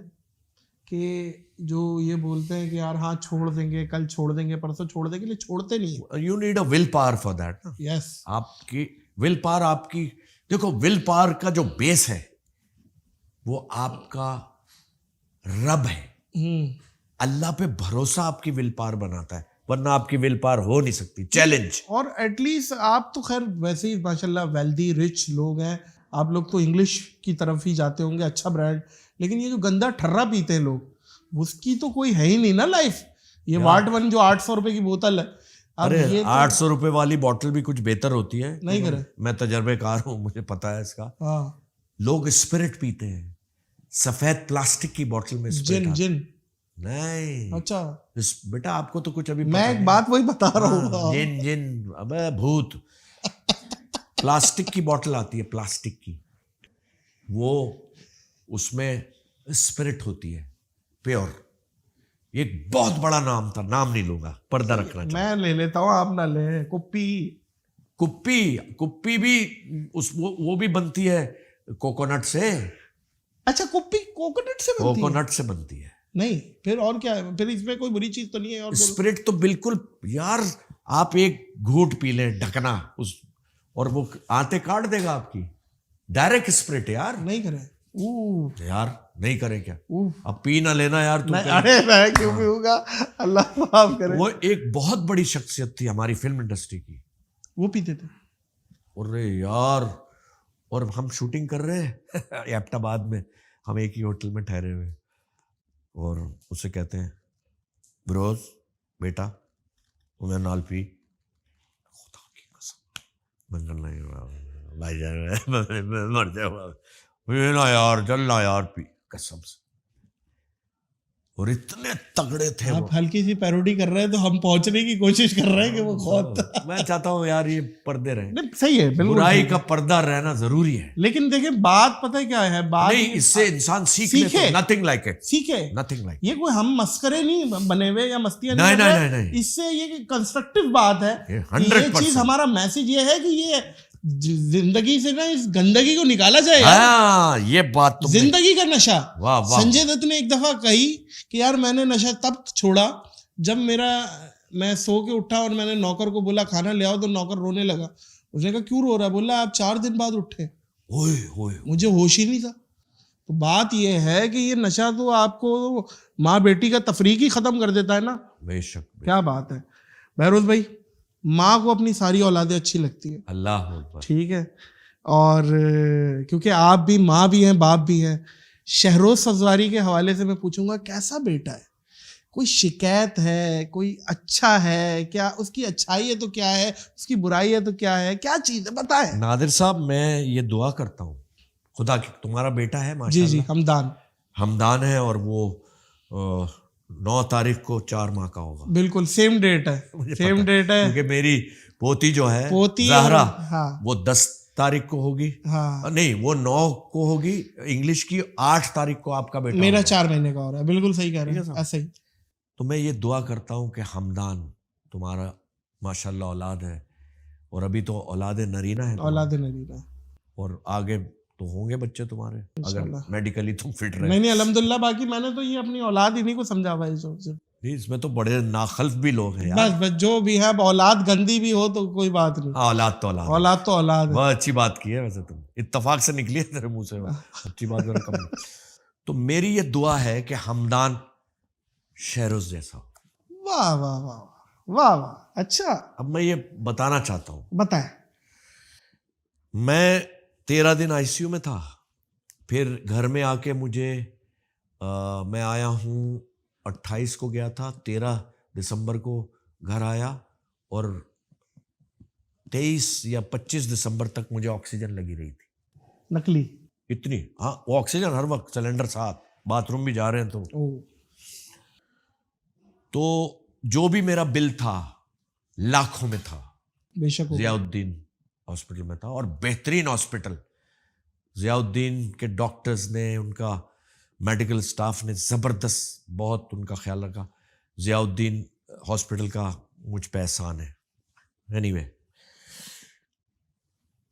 कि जो ये बोलते हैं कि यार हाँ छोड़ देंगे, कल छोड़ देंगे, परसों छोड़ देंगे, लेकिन छोड़ते नहीं है। You need a will power for that. Yes, आपकी विल पावर, आपकी देखो विल पावर का जो बेस है वो आपका रब है। अल्लाह पे भरोसा आपकी विल पावर बनाता है, वरना आपकी विल पावर हो नहीं सकती। चैलेंज। और एटलीस्ट आप तो खैर वैसे ही माशाल्लाह वेल्दी रिच लोग हैं, आप लोग तो इंग्लिश की तरफ ही जाते होंगे, अच्छा ब्रांड। लेकिन ये जो गंदा ठर्रा पीते हैं लोग, उसकी तो कोई है ही नहीं ना लाइफ। ये वाट वन जो 800 रुपए की बोतल है, अब अरे ये तो 800 रुपए वाली बोतल भी कुछ बेहतर होती है। नहीं करे। मैं तजर्बेकार हूं, मुझे पता है इसका। हाँ, लोग स्पिरिट पीते हैं, सफेद प्लास्टिक की बोतल में स्पिरिट जिन जिन नहीं। अच्छा, बेटा आपको तो कुछ अभी मैं एक बात वही बता रहा हूँ। जिन जिन अबे भूत। प्लास्टिक की बोतल आती है, प्लास्टिक की, वो उसमें स्पिरिट होती है प्योर। एक बहुत बड़ा नाम था, नाम नहीं लूंगा, पर्दा रखना चाहिए। मैं ले लेता हूँ, आप ना ले। कुप्पी, कुप्पी, कुप्पी भी वो भी बनती है कोकोनट से। अच्छा कुप्पी कोकोनट से बनती है? कोकोनट से बनती है। नहीं, फिर और क्या है? फिर इसमें कोई बुरी चीज तो नहीं है? और बोलो। स्पिरिट तो बिल्कुल यार, आप एक घूंट पी लें ढकना उस, और वो आते काट देगा आपकी। डायरेक्ट स्पिरिट यार। नहीं करे यार नहीं करे क्या? अब पी ना लेना यार तू। अरे मैं क्यों पीऊंगा, अल्लाह माफ करे। वो एक बहुत बड़ी शख्सियत थी हमारी फिल्म इंडस्ट्री की, वो पीते थे? अरे यार, और हम शूटिंग कर रहे हैं एबटाबाद में, हम एक ही होटल में ठहरे हुए, और उसे कहते हैं ब्रोज बेटा तुम्हें नाल पी। खुदा की कसम मैं नहीं भाई जान, मैं मर जाऊंगा ना यार, चल ना यार पी, कसम से। और इतने तगड़े थे वो। आप हल्की सी पैरोडी कर रहे हैं तो हम पहुंचने की कोशिश कर रहे हैं कि वो खुद। मैं चाहता हूँ यार ये पर्दे रहे, नहीं सही है, बिल्कुल बुराई का पर्दा रहना जरूरी है। लेकिन देखिए बात पता है क्या है, बात नहीं, इससे इंसान सीखे। नथिंग लाइक इट, सीखे। Nothing like. ये कोई हम मस्करे नहीं बने हुए या मस्तियां नहीं, कर रहे। नहीं। इससे ये कंस्ट्रक्टिव बात है ये कि ये 100%। चीज, हमारा मैसेज ये है कि ये जिंदगी से ना इस गंदगी को निकाला जाए यार। हाँ, ये बात तो जिंदगी का नशा। वाह वाह। संजय दत्त ने एक दफा कही कि यार मैंने नशा तब छोड़ा जब मैं सो के उठा और मैंने नौकर को बोला खाना ले आओ, तो नौकर रोने लगा। उसने कहा क्यों रो रहा है? बोला आप 4 दिन बाद उठे। ओए ओए, मुझे होश ही नहीं था। तो बात यह है कि ये नशा तो आपको माँ बेटी का तफरीक ही खत्म कर देता है ना। बेशक। क्या बात है बहरोज भाई, माँ को अपनी सारी औलादें अच्छी लगती है, अल्लाह अकबर। ठीक है। और क्योंकि आप भी माँ भी हैं, बाप भी हैं। शहरोज सजवारी के हवाले से मैं पूछूंगा कैसा बेटा है? कोई शिकायत है? कोई अच्छा है क्या? उसकी अच्छाई है तो क्या है, उसकी बुराई है तो क्या है, क्या चीज है बताएं। नादिर साहब, मैं ये दुआ करता हूँ खुदा की, तुम्हारा बेटा है जी माशाल्लाह, जी, हमदान है, और वो 9 तारीख को 4 माह का होगा। बिल्कुल सेम डेट है, सेम डेट है। क्योंकि मेरी पोती जो है पोती ज़हरा, हाँ वो 10 तारीख को होगी। हाँ, नहीं, वो 9 को होगी इंग्लिश की, 8 तारीख को आपका बेटा मेरा होगा। 4 महीने का हो रहा है। बिल्कुल सही कह रहे हैं, ऐसे ही। तो मैं ये दुआ करता हूँ कि हमदान, तुम्हारा माशाल्लाह औलाद है, और अभी तो औलाद नरीना है, औलाद नरीना, और आगे तो होंगे बच्चे तुम्हारे, अगर मेडिकली तुम फिट रहे। नहीं अल्हम्दुलिल्लाह। बाकी मैंने तो ये अपनी औलाद इन्हीं को समझा हुआ है सिर्फ। नहीं, इसमें तो बड़े नाखल्फ भी लोग हैं यार। बस जो भी है, अब औलाद गंदी भी हो तो कोई बात नहीं। औलाद तो औलाद, औलाद तो औलाद है। बहुत अच्छी बात की है वैसे, तुम इत्तेफाक से निकली है तेरे मुंह से, अच्छी बात है कम। तो मेरी ये दुआ है कि हमदान शहरोज जैसा हो। वाह वाह वाह वाह वाह। अच्छा, अब मैं ये बताना चाहता हूँ, बताएं। मैं 13 दिन आईसीयू में था, फिर घर में आके मुझे मैं आया हूँ 28 को गया था, 13 दिसंबर को घर आया, और 23 या 25 दिसंबर तक मुझे ऑक्सीजन लगी रही थी, नकली इतनी। हाँ, वो ऑक्सीजन हर वक्त, सिलेंडर साथ, बाथरूम भी जा रहे हैं तो जो भी मेरा बिल था लाखों में था। बेशक जियाउद्दीन हॉस्पिटल में था, और बेहतरीन हॉस्पिटल। जियाउद्दीन के डॉक्टर्स ने, उनका मेडिकल स्टाफ ने ज़बरदस्त बहुत उनका ख्याल रखा। जियाउद्दीन हॉस्पिटल का मुझ पे एहसान है। एनीवे,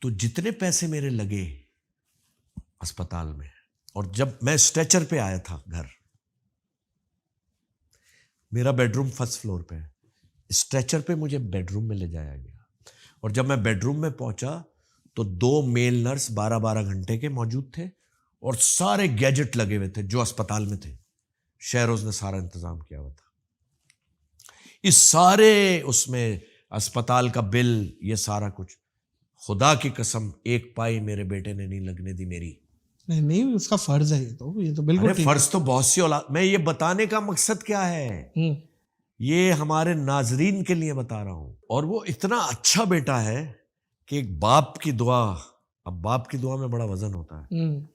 तो जितने पैसे मेरे लगे अस्पताल में, और जब मैं स्ट्रेचर पे आया था घर, मेरा बेडरूम फर्स्ट फ्लोर पे है, स्ट्रेचर पे मुझे बेडरूम में ले जाया गया, और जब मैं बेडरूम में पहुंचा तो 2 मेल नर्स 12-12 घंटे के मौजूद थे, और सारे गैजेट लगे हुए थे जो अस्पताल में थे। शहरोज ने सारा इंतजाम किया हुआ था। इस सारे उसमें अस्पताल का बिल, ये सारा कुछ, खुदा की कसम एक पाई मेरे बेटे ने नहीं लगने दी मेरी। नहीं नहीं, उसका फर्ज है, ये तो बिल्कुल अरे ठीक फर्ज तो बहुत सी औलाद, मैं ये बताने का मकसद क्या है, है। ये हमारे नाजरीन के लिए बता रहा हूं। और वो इतना अच्छा बेटा है कि एक बाप की दुआ, अब बाप की दुआ में बड़ा वजन होता है।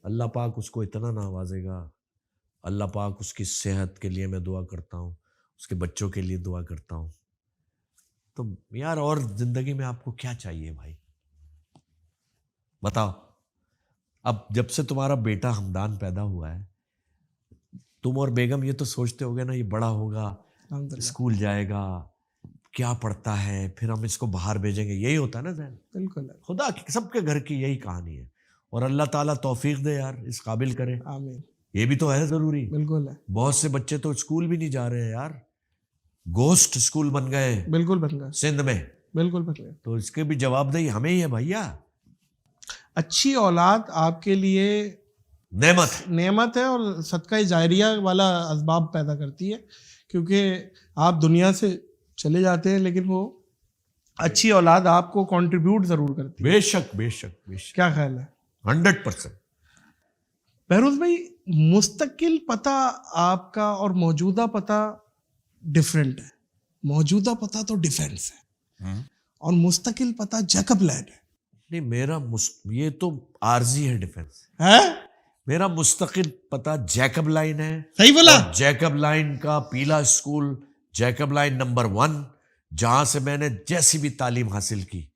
अल्लाह पाक उसको इतना नवाजेगा, अल्लाह पाक उसकी सेहत के लिए मैं दुआ करता हूँ, उसके बच्चों के लिए दुआ करता हूँ। तो यार और जिंदगी में आपको क्या चाहिए भाई, बताओ। अब जब से तुम्हारा बेटा हमदान पैदा हुआ है, तुम और बेगम ये तो सोचते होगे ना, ये बड़ा होगा, स्कूल जाएगा, क्या पढ़ता है, फिर हम इसको बाहर भेजेंगे, यही होता है ना जहन। बिल्कुल है। खुदा की सबके घर की यही कहानी है, और अल्लाह ताला तौफीक दे यार, इस काबिल करे। आमीन। ये भी तो है जरूरी। बिल्कुल है। बहुत से बच्चे तो स्कूल भी नहीं जा रहे हैं यार, गोस्ट स्कूल बन गए बिल्कुल बन गए, सिंध में। बिल्कुल बन गए। तो इसके भी जवाबदेही हमें ही है भैया। अच्छी औलाद आपके लिए नेमत है, और सदका जारिया वाला असबाब पैदा करती है, क्योंकि आप दुनिया से चले जाते हैं, लेकिन वो अच्छी औलाद आपको कंट्रीब्यूट जरूर करती है। बेशक बेशक बेशक। क्या ख्याल है? 100%। बहरोज भाई, मुस्तकिल पता आपका और मौजूदा पता डिफरेंट है। मौजूदा पता तो डिफेंस है, और मुस्तकिल पता जैकब लैंड है। नहीं, मेरा ये तो आरजी है डिफेंस है। मेरा मुस्तकिल पता जैकब लाइन है। सही बोला। जैकब लाइन का पीला स्कूल, जैकब लाइन नंबर 1, जहां से मैंने जैसी भी तालीम हासिल की,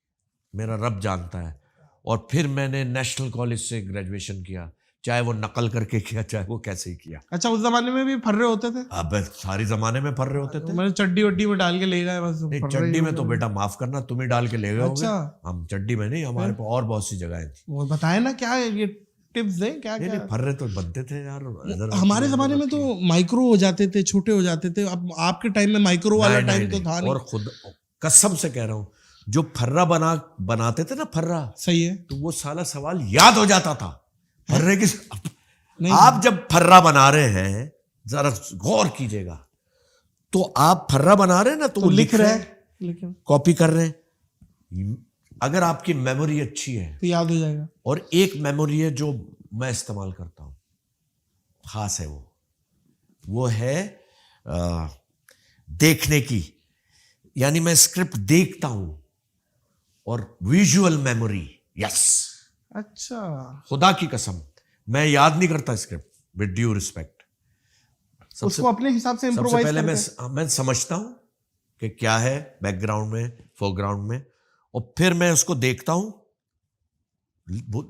मेरा रब जानता है। और फिर मैंने नेशनल कॉलेज से ग्रेजुएशन किया, चाहे वो नकल करके किया, चाहे वो कैसे ही किया। अच्छा, उस जमाने में भी फर्रे होते थे? अब सारी जमाने में फर्रे होते थे। मैंने चड्डी वड्डी में डाल के ले गए बस। नहीं, चड्डी में तो बेटा माफ करना, तुम ही डाल के ले गए होगे। अच्छा। हम चड्डी में नहीं, हमारे पास और बहुत सी जगहें थी। वो बताए ना, क्या ये टिप्स दें, क्या क्या? फर्रे तो बनते थे यार। हमारे जमाने में तो माइक्रो हो जाते थे, छोटे हो जाते थे। अब आपके टाइम में माइक्रो वाला टाइम तो था नहीं। और खुद कसम से कह रहा हूँ, जो फर्रा बनाते थे ना, फर्रा, सही है, तो वो साला सवाल याद हो जाता था फर्रे की। नहीं, आप जब फर्रा बना रहे हैं, जरा गौर कीजिएगा, तो आप फर्रा बना रहे हैं ना, तो वो लिख रहे हैं, लेकिन कॉपी कर रहे हैं। अगर आपकी मेमोरी अच्छी है तो याद हो जाएगा। और एक मेमोरी है जो मैं इस्तेमाल करता हूं, खास है वो है देखने की, यानी मैं स्क्रिप्ट देखता हूं, और विजुअल मेमोरी। यस। अच्छा। खुदा की कसम, मैं याद नहीं करता स्क्रिप्ट, विद ड्यू रिस्पेक्ट। उसको अपने हिसाब से सबसे इम्प्रोवाइज पहले मैं समझता हूं कि क्या है बैकग्राउंड में, फोरग्राउंड में, और फिर मैं उसको देखता हूं,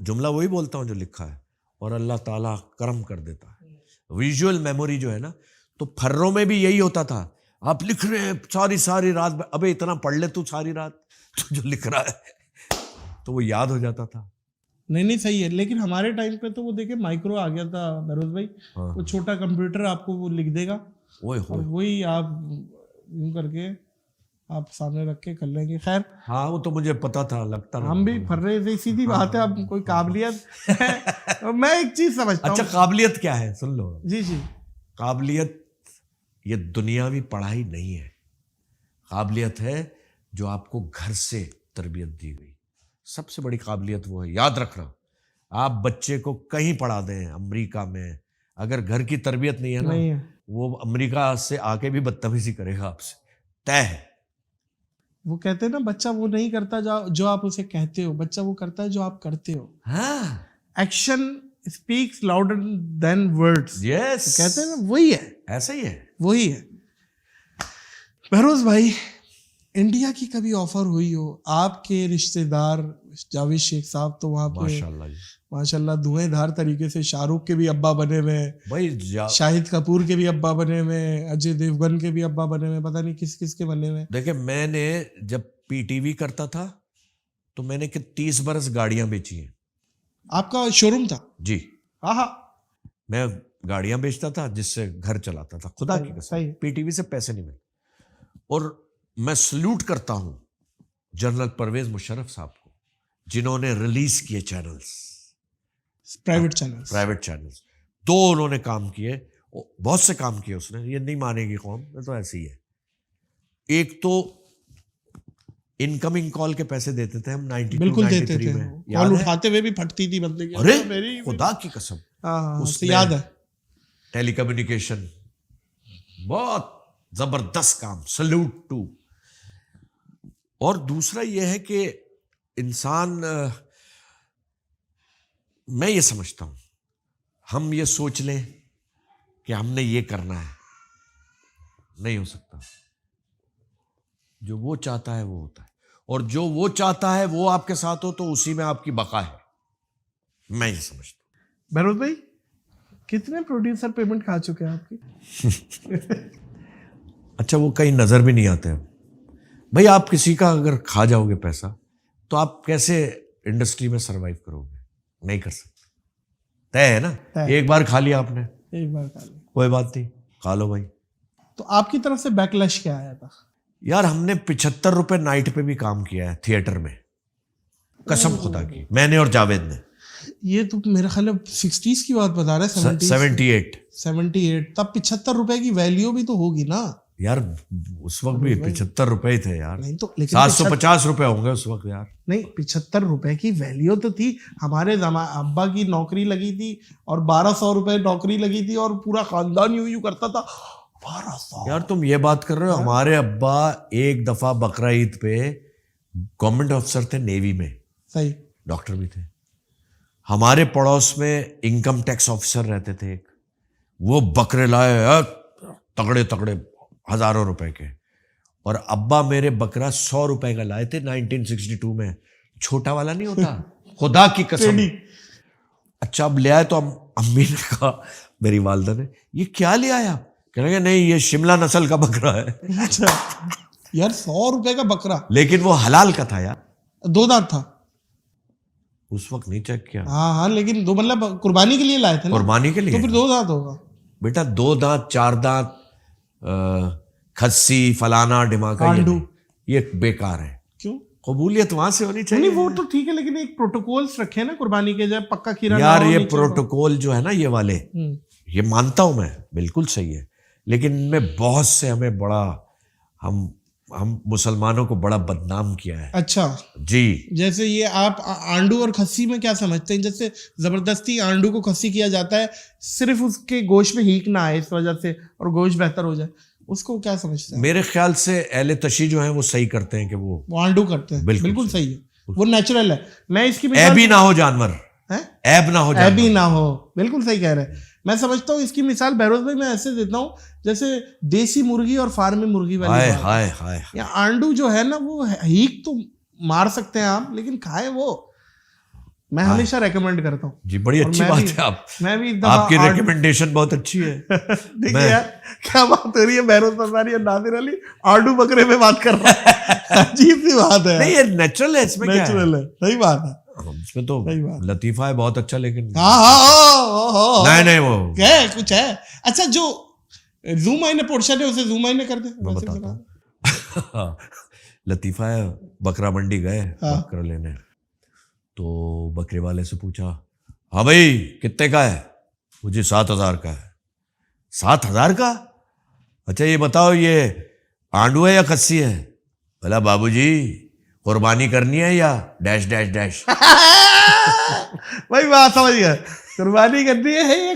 जुमला वही बोलता हूं जो लिखा है, और अल्लाह ताला करम कर देता है। विजुअल मेमोरी जो है ना, तो फर्रों में भी यही होता था। आप लिख रहे हैं सारी रात, अबे इतना पढ़ ले तू सारी रात, तो जो लिख रहा है तो वो याद हो जाता था। नहीं सही है, लेकिन हमारे टाइम पे तो वो देखिए माइक्रो आ गया था बहरोज भाई। हाँ। वो छोटा कंप्यूटर आपको वो लिख देगा, और वही आप यूं करके आप सामने रख के कर लेंगे। खैर, हाँ, वो तो मुझे पता था, लगता हम भी फर्रे से, सीधी बात है। अब कोई काबिलियत मैं एक चीज समझता हूँ। अच्छा, काबिलियत क्या है सुन लो। जी जी। काबिलियत ये दुनियावी पढ़ाई नहीं है। काबिलियत है जो आपको घर से तरबियत दी गई। सबसे बड़ी काबिलियत वो है, याद रखना। आप बच्चे को कहीं पढ़ा दें, अमेरिका में, अगर घर की तरबियत नहीं है ना, नहीं है, वो अमेरिका से आके भी बदतमीजी करेगा आपसे, तय है। वो कहते हैं ना, बच्चा वो नहीं करता जो आप उसे कहते हो, बच्चा वो करता है जो आप करते हो। हाँ, action speaks louder than words. Yes, कहते हैं ना, वही है, ऐसा ही है, वही है। बहरोज भाई, इंडिया की कभी ऑफर हुई हो? आपके रिश्तेदार जावेद शेख साहब तो वहाँ पे माशाल्लाह धुएंधार तरीके से शाहरुख के भी अब्बा बने हुए भाई, शाहिद कपूर के भी अब्बा बने हुए, अजय देवगन के भी अब्बा बने हुए, पता नहीं किस किस के बने हुए। देखिए, मैंने जब पीटीवी करता था तो मैंने कि 30 बरस गाड़ियां बेची हैं। आपका शोरूम था? जी, हाँ हाँ, मैं गाड़ियां बेचता था जिससे घर चलाता था, खुदा की कसम। सही है। पीटीवी से पैसे नहीं मिले। और मैं सल्यूट करता हूं जनरल परवेज मुशर्रफ साहब को, जिन्होंने रिलीज किए channels, private channels. Private channels. 2 उन्होंने काम किए, बहुत से काम किए उसने, ये नहीं मानेगी कौन, ये तो ऐसे ही है। एक तो इनकमिंग कॉल के पैसे देते थे हम 92 बिल्कुल देते 93 थे, में, कॉल याद है? उठाते हुए भी फटती थी बंदे की। अरे मेरी खुदा की कसम, हाँ, उसमें तो याद है। टेलीकम्युनिकेशन बहुत जबरदस्त काम, सल्यूट टू। और दूसरा यह है कि इंसान, मैं ये समझता हूं, हम ये सोच लें कि हमने ये करना है, नहीं हो सकता। जो वो चाहता है वो होता है, और जो वो चाहता है वो आपके साथ हो तो उसी में आपकी बका है, मैं ये समझता हूं। बहरोज भाई, कितने प्रोड्यूसर पेमेंट खा चुके हैं आपकी? अच्छा, वो कहीं नजर भी नहीं आते हैं भाई। आप किसी का अगर खा जाओगे पैसा तो आप कैसे इंडस्ट्री में सरवाइव करोगे? नहीं कर सकते, तय है ना। तय। एक बार खा लिया आपने, एक बार खा लिया, कोई बात नहीं, खा लो भाई। तो आपकी तरफ से बैकलैश क्या आया था? यार हमने 75 रुपए नाइट पे भी काम किया है थिएटर में, कसम खुदा की, मैंने और जावेद ने। ये तो मेरे ख्याल में 60s की बात बता रहे हैं, 78। 78। तब 75 रुपए की वैल्यू भी तो होगी ना यार उस वक्त भी 75 रुपए ही थे यार। नहीं तो, लेकिन 750 रुपए होंगे उस वक्त यार। नहीं, 75 रुपए की वैल्यू तो थी। हमारे अब्बा की नौकरी लगी थी और 1200 रुपए नौकरी लगी थी और पूरा खानदान यूं करता था। 1200 यार तुम ये बात कर रहे हो, हमारे अब्बा एक दफा बकरा ईद पे गवर्नमेंट ऑफिसर थे नेवी में, सही, डॉक्टर भी थे। हमारे पड़ोस में इनकम टैक्स ऑफिसर रहते थे एक, वो बकरे लाए तगड़े तगड़े हजारों रुपए के, और अब्बा मेरे बकरा 100 रुपए का लाए थे 1962 में, छोटा वाला नहीं होता, खुदा की कसम। अच्छा, अब ले आए तो अम्मी ने कहा, मेरी वालदा ने, ये क्या ले आया? कह रहे नहीं, ये शिमला नस्ल का बकरा है। अच्छा यार, 100 रुपए का बकरा, लेकिन वो हलाल का था यार, 2 दांत था उस वक्त नहीं चेक किया। हाँ हाँ, लेकिन 2 मतलब कुर्बानी के लिए लाए थे ना? कुर्बानी के लिए तो फिर 2 दांत होगा बेटा, 2 दांत 4 दांत खस्सी फलाना डिमाका, ये बेकार है। क्यों? कबूलियत वहां से होनी चाहिए। नहीं, वो तो ठीक है, लेकिन एक प्रोटोकॉल्स रखे ना कुर्बानी के, जब पक्का खीरा यार ना हो ये नीचे प्रोटोकॉल जो है ना ये वाले, ये मानता हूं मैं, बिल्कुल सही है, लेकिन इनमें बहुत से हमें बड़ा, हम मुसलमानों को बड़ा बदनाम किया है। अच्छा जी, जैसे ये आप आंडू और खस्सी में क्या समझते हैं? जैसे जबरदस्ती आंडू को खस्सी किया जाता है सिर्फ उसके गोश्त में हीक ना आए इस वजह से, और गोश्त बेहतर हो जाए, उसको क्या समझते हैं? मेरे ख्याल से अहले तशी जो है वो सही करते हैं कि वो आंडू करते हैं, बिल्कुल सही है, वो नेचुरल है। मैं इसकी ऐबी ना हो जानवर, ऐब ना हो जानवर, ऐबी ना हो, बिल्कुल सही कह रहे हैं। मैं समझता हूँ इसकी मिसाल बहरोज भाई मैं ऐसे देता हूँ, जैसे देसी मुर्गी और फार्मी मुर्गी वाली हाय बात। हाय हाय। या आंडू जो है ना, वो हीक तो मार सकते हैं आप, लेकिन खाए वो मैं हमेशा रेकमेंड करता हूँ जी, बड़ी अच्छी बात है। मैं भी आपकी रिकमेंडेशन बहुत अच्छी है। देखिए यार क्या बात हो रही है, बहरोज सरदारी और नादिर अली आंडू बकरे में बात कर रहा है। अजीब सी बात है। नहीं, ये नेचुरल है, इसमें क्या है? नेचुरल है, सही बात है। इसमें तो सही बात। लतीफा है बहुत अच्छा, लेकिन हाँ नहीं वो है, कुछ है। अच्छा, जो जूम आईने पोर्शन है उसे जूम आईने कर दे। मैं बताता हूँ। लतीफा है, बकरा मंडी गए बकरा लेने, तो बकरे वाले से पूछा, हाँ भाई कितने का है? मुझे 7,000 का है। 7,000 का? अच्छा ये बताओ, ये आंडू है या खस्सी है? बोला बाबूजी कुर्बानी करनी है या डैश डैश डैश। भाई बात समझ गया, कुर्बानी करनी है या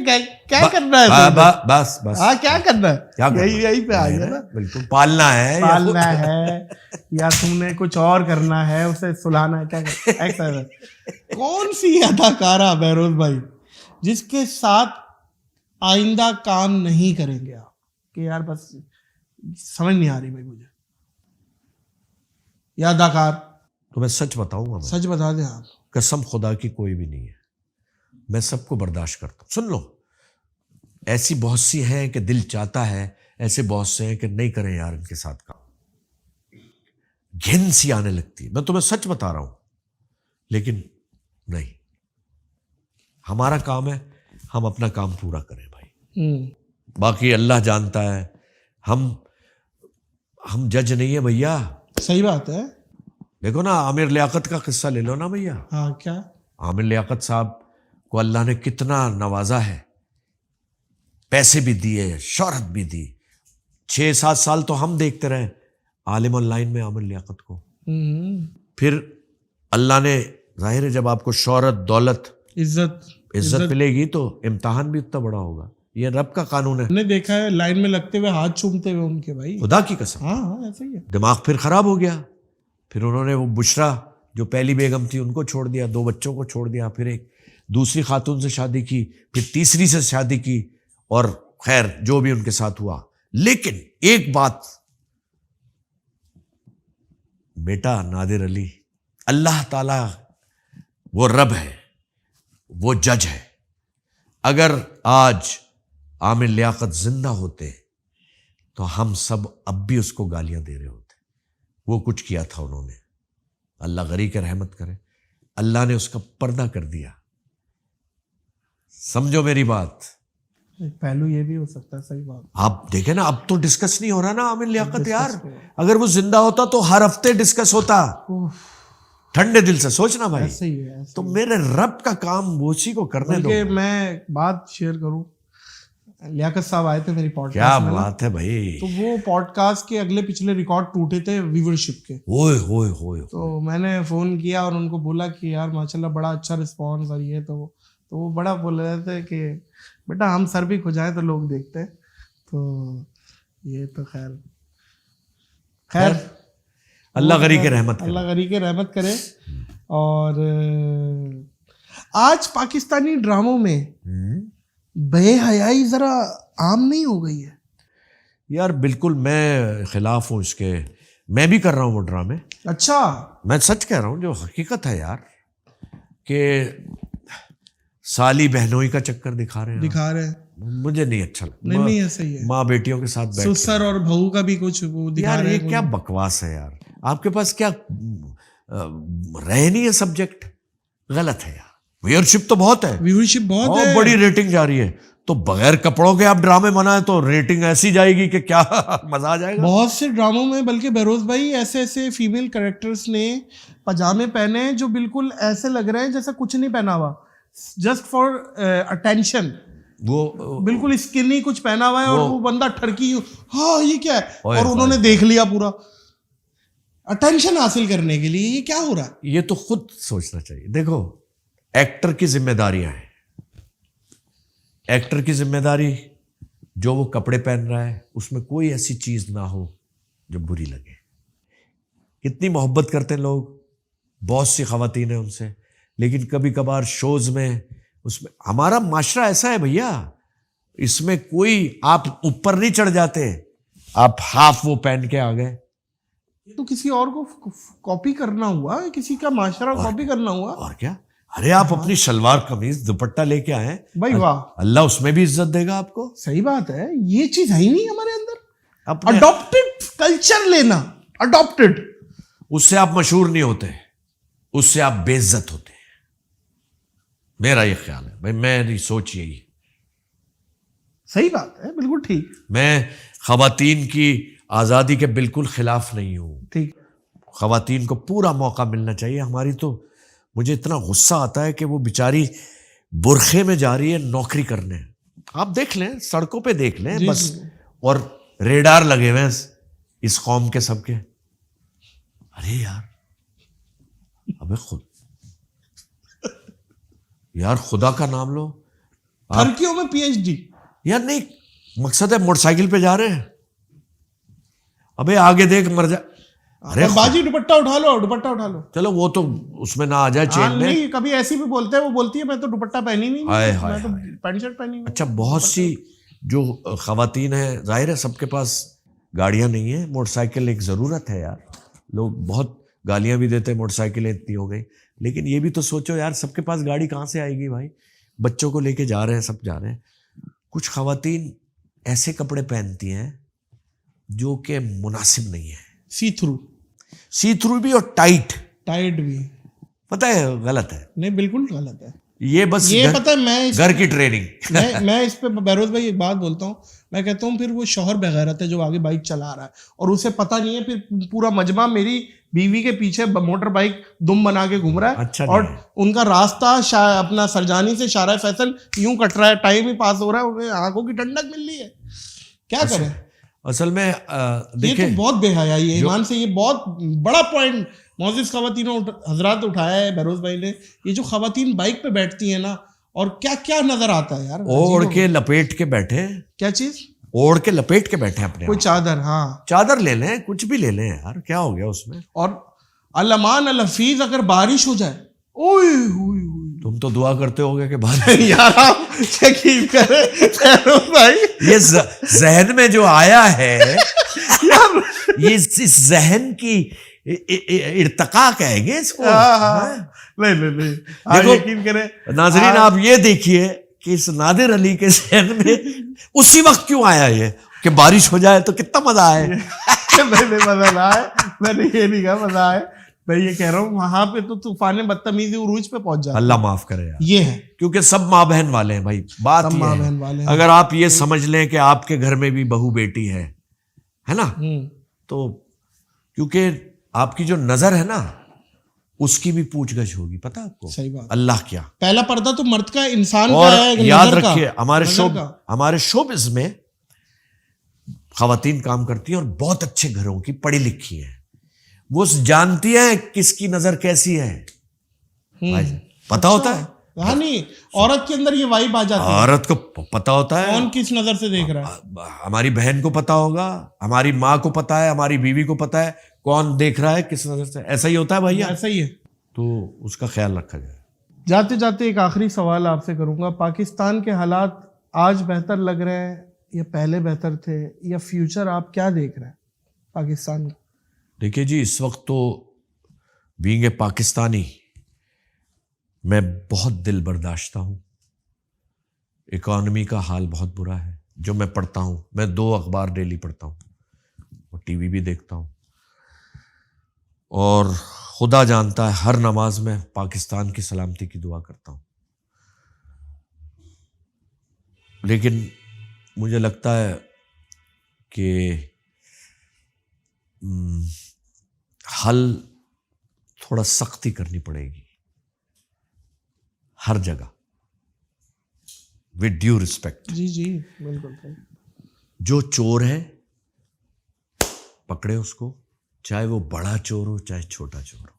क्या करना है? बस बस हाँ, क्या करना है? क्या यही पे आ गया ना, बिल्कुल। पालना है या तुमने कुछ और करना है, उसे सुलाना है, क्या करना है? कौन सी अदाकारा बहरोज भाई जिसके साथ आइंदा काम नहीं करेंगे आप? कि यार बस समझ नहीं आ रही भाई मुझे, या अदाकार। तो मैं सच बताऊंगा, सच बता दें आप, कसम खुदा की कोई भी नहीं है, मैं सबको बर्दाश्त करता हूं। सुन लो, ऐसी बहुत सी हैं कि दिल चाहता है, ऐसे बहुत से हैं कि नहीं करें यार इनके साथ काम, घिन सी आने लगती है। मैं तुम्हें सच बता रहा हूं, लेकिन नहीं, हमारा काम है हम अपना काम पूरा करें भाई, बाकी अल्लाह जानता है। हम जज नहीं है भैया। सही बात है। देखो ना, आमिर लियाकत का किस्सा ले लो ना भैया। हाँ, क्या? आमिर लियाकत साहब को अल्लाह ने कितना नवाजा है, पैसे भी दिए, शोहरत भी दी। 6-7 साल तो हम देखते रहे आलिम ऑनलाइन में आमिर लियाकत को। फिर अल्लाह ने, जाहिर है जब आपको शोहरत, दौलत, इज्जत मिलेगी तो इम्तिहान भी उतना बड़ा होगा। ये रब का कानून है। हमने देखा है लाइन में लगते हुए हाथ चूमते हुए उनके, भाई खुदा की कसम। हाँ, ऐसा ही है। दिमाग फिर खराब हो गया। फिर उन्होंने वो बुशरा जो पहली बेगम थी उनको छोड़ दिया, 2 बच्चों को छोड़ दिया, फिर एक दूसरी खातून से शादी की, फिर तीसरी से शादी की, और खैर जो भी उनके साथ हुआ। लेकिन एक बात, बेटा नादिर अली, अल्लाह ताला वो रब है, वो जज है। अगर आज आमिर लियाकत जिंदा होते तो हम सब अब भी उसको गालियां दे रहे होते। वो कुछ किया था उन्होंने, अल्लाह गरी के रहमत करे, अल्लाह ने उसका पर्दा कर दिया। समझो मेरी बात। पहलू ये भी हो सकता है। सही बात। आप देखें ना, अब तो डिस्कस नहीं हो रहा ना आमिर लियाकत यार। अगर वो जिंदा होता तो हर हफ्ते डिस्कस होता। ठंडे दिल से सोचना भाई। ऐसे ही है, तो मेरे रब का काम वो उसी को करने दो। बल्कि मैं बात शेयर करूं, लियाकत साहब आए थे मेरी पॉडकास्ट क्या में। बात है भाई। तो वो पॉडकास्ट के अगले पिछले रिकॉर्ड टूटे थे व्यूअरशिप के। ओए होए होए। तो मैंने फोन किया और उनको बोला कि यार माशाल्लाह बड़ा अच्छा रिस्पॉन्स और ये, तो वो बड़ा बोल रहे थे कि बेटा हम सर भी खुजाएं तो लोग देखते हैं। तो ये तो खैर अल्लाह गरी के रहमत करे। अल्लाह गरी के रहमत करे। और आज पाकिस्तानी ड्रामों में बेहयाई जरा आम नहीं हो गई है यार। बिल्कुल मैं खिलाफ हूँ इसके। मैं भी कर रहा हूँ वो ड्रामे। अच्छा, मैं सच कह रहा हूँ, जो हकीकत है यार, कि साली बहनोई का चक्कर दिखा रहे हैं। मुझे नहीं अच्छा लगता। नहीं ऐसा ही है। माँ बेटियों के साथ बैठ ससुर और बहू का भी कुछ वो दिखा रहे हैं। ये क्या बकवास है यार। आपके पास क्या रहे नहीं है सब्जेक्ट। गलत है यार। व्यूअरशिप तो बहुत है, व्यूअरशिप बहुत है, बड़ी रेटिंग जा रही है। तो बगैर कपड़ों के आप ड्रामे बनाए तो रेटिंग ऐसी जाएगी कि क्या मजा आ जाएगा। बहुत से ड्रामों में, बल्कि बहरोज भाई, ऐसे फीमेल कैरेक्टर्स ने पजामे पहने जो बिल्कुल ऐसे लग रहे हैं जैसे कुछ नहीं पहना हुआ, जस्ट फॉर अटेंशन। वो बिल्कुल स्किनी कुछ पहना हुआ है और वो बंदा ठरकी, हाँ ये क्या है, और उन्होंने देख लिया पूरा अटेंशन हासिल करने के लिए। ये क्या हो रहा है? ये तो खुद सोचना चाहिए। देखो, एक्टर की जिम्मेदारियां हैं। एक्टर की जिम्मेदारी, जो वो कपड़े पहन रहा है उसमें कोई ऐसी चीज ना हो जो बुरी लगे। कितनी मोहब्बत करते हैं लोग, बहुत सी खवातीन है उनसे, लेकिन कभी कभार शोज में, उसमें हमारा माशरा ऐसा है भैया, इसमें कोई आप ऊपर नहीं चढ़ जाते। आप हाफ वो पहन के आ गए तो किसी और को कॉपी करना हुआ, किसी का माशरा कॉपी करना हुआ। और क्या। अरे आप अपनी शलवार कमीज दुपट्टा लेके आए भाई, वाह, अल्लाह उसमें भी इज्जत देगा आपको। सही बात है। ये चीज है ही नहीं हमारे अंदर। अडॉप्टेड कल्चर लेना, अडॉप्टेड, उससे आप मशहूर नहीं होते, उससे आप बेइज्जत होते हैं। मेरा ये ख्याल है भाई, मेरी सोच यही। सही बात है, बिल्कुल ठीक। मैं खवातीन की आज़ादी के बिल्कुल खिलाफ नहीं हूं। ठीक, खवातीन को पूरा मौका मिलना चाहिए। हमारी तो, मुझे इतना गुस्सा आता है कि वो बेचारी बुरखे में जा रही है नौकरी करने। आप देख लें, सड़कों पे देख लें बस, और रेडार लगे हुए हैं इस कौम के सबके। अरे यार, अबे यार खुदा का नाम लो। टर्कियों में पीएचडी यार नहीं, मकसद है मोटरसाइकिल पे जा रहे हैं। अबे आगे देख, मर जा। अरे बाजी, दुपट्टा उठा लो। चलो वो तो उसमें ना आ जाए चेन में। नहीं, कभी ऐसी भी बोलते हैं, वो बोलती है मैं तो दुपट्टा पहनी नहीं, मैं तो पैंट शर्ट पहनी हूं। अच्छा, बहुत सी जो खवातीन है, जाहिर है सबके पास गाड़ियां नहीं है, मोटरसाइकिल एक जरूरत है यार। लोग बहुत गालियां भी देते हैं, मोटरसाइकिलें इतनी हो गई। लेकिन ये भी तो सोचो यार, सबके पास गाड़ी कहाँ से आएगी भाई। बच्चों को लेके जा रहे हैं, सब जा रहे हैं। कुछ खवातीन ऐसे कपड़े पहनती हैं जो कि मुनासिब नहीं है। सी थ्रू भी और टाइट भी। पता है गलत है नहीं बिल्कुल गलत है ये, बस ये पता है मैं घर की ट्रेनिंग। मैं इस पे बहरोज भाई एक बात बोलता हूँ, मैं कहता हूँ फिर वो शौहर बेगैरत है जो आगे बाइक चला रहा है और उसे पता नहीं है, फिर पूरा मजमा मेरी बीवी के पीछे मोटर बाइक दुम बना के घूम रहा है। अच्छा और उनका रास्ता अपना सरजानी से शारा फैसल यूं कट रहा है, टाइम ही पास हो रहा है, उन्हें आंखों की ठंडक मिल रही है, क्या करें। असल में ये तो बहुत बेहयाई है ईमान से, ये बहुत बड़ा पॉइंट मोअज़्ज़िज़ ख़वातीनों हजरात उठाया है बहरोज भाई ने। ये जो ख़वातीन बाइक पे बैठती हैं ना, और क्या क्या नजर आता है यार, ओढ़ के लपेट के बैठे, क्या चीज ओढ़ के लपेट के बैठे अपने कोई आप। चादर, हाँ चादर ले लें, कुछ भी ले लें यार, क्या हो गया उसमें। और अल-अमान अल-हफीज अगर बारिश हो जाए, ओए हुई तुम तो दुआ करते होगे कि बारिश यार आप यकीन करें बहरोज भाई, ये जहन में जो आया है यार, ये इस जहन की इर्तका कहेंगे इसको। नहीं देखो, यकीन करें नाजरीन आप ये देखिए कि इस नादिर अली के जहन में उसी वक्त क्यों आया ये कि बारिश हो जाए तो कितना मजा आए। नहीं मजा ना आए, मैंने ये नहीं कहा मजा आए, मैं ये कह रहा हूँ वहां पे तो तूफान बदतमीजी उरूज पे पहुंच जाए। अल्लाह माफ करे यार, ये है क्योंकि सब माँ बहन वाले हैं भाई। बात सब ये माँ है, बहन वाले हैं। अगर आप ये समझ लें कि आपके घर में भी बहू बेटी है ना, तो क्योंकि आपकी जो नजर है ना उसकी भी पूछगछ होगी, पता आपको। सही बात। अल्लाह क्या, पहला पर्दा तो मर्द का, इंसान और का है, याद नजर का, रखिए नजर का। हमारे शोबिज़ में खवातीन काम करती हैं और बहुत अच्छे घरों की, पढ़ी लिखी हैं, वो जानती हैं किसकी नजर कैसी है, भाई पता होता है। हाँ नहीं, औरत के अंदर ये वाइब आ जाती है, औरत को पता होता है कौन किस नजर से देख रहा है। हमारी बहन को पता होगा, हमारी माँ को पता है, हमारी बीवी को पता है कौन देख रहा है किस नजर से। ऐसा ही होता है भैया, ऐसा ही है। तो उसका ख्याल रखा जाए। जाते जाते एक आखिरी सवाल आपसे करूंगा, पाकिस्तान के हालात आज बेहतर लग रहे हैं या पहले बेहतर थे, या फ्यूचर आप क्या देख रहे हैं पाकिस्तान का? देखिए जी, इस वक्त तो बीइंग ए पाकिस्तानी मैं बहुत दिल बर्दाश्ता हूँ। इकॉनमी का हाल बहुत बुरा है, जो मैं पढ़ता हूँ, मैं 2 अखबार डेली पढ़ता हूँ और टीवी भी देखता हूँ, और खुदा जानता है हर नमाज में पाकिस्तान की सलामती की दुआ करता हूँ। लेकिन मुझे लगता है कि हल थोड़ा सख्ती करनी पड़ेगी हर जगह, विद ड्यू रिस्पेक्ट। जी जी बिल्कुल। जो चोर है पकड़े उसको, चाहे वो बड़ा चोर हो चाहे छोटा चोर हो।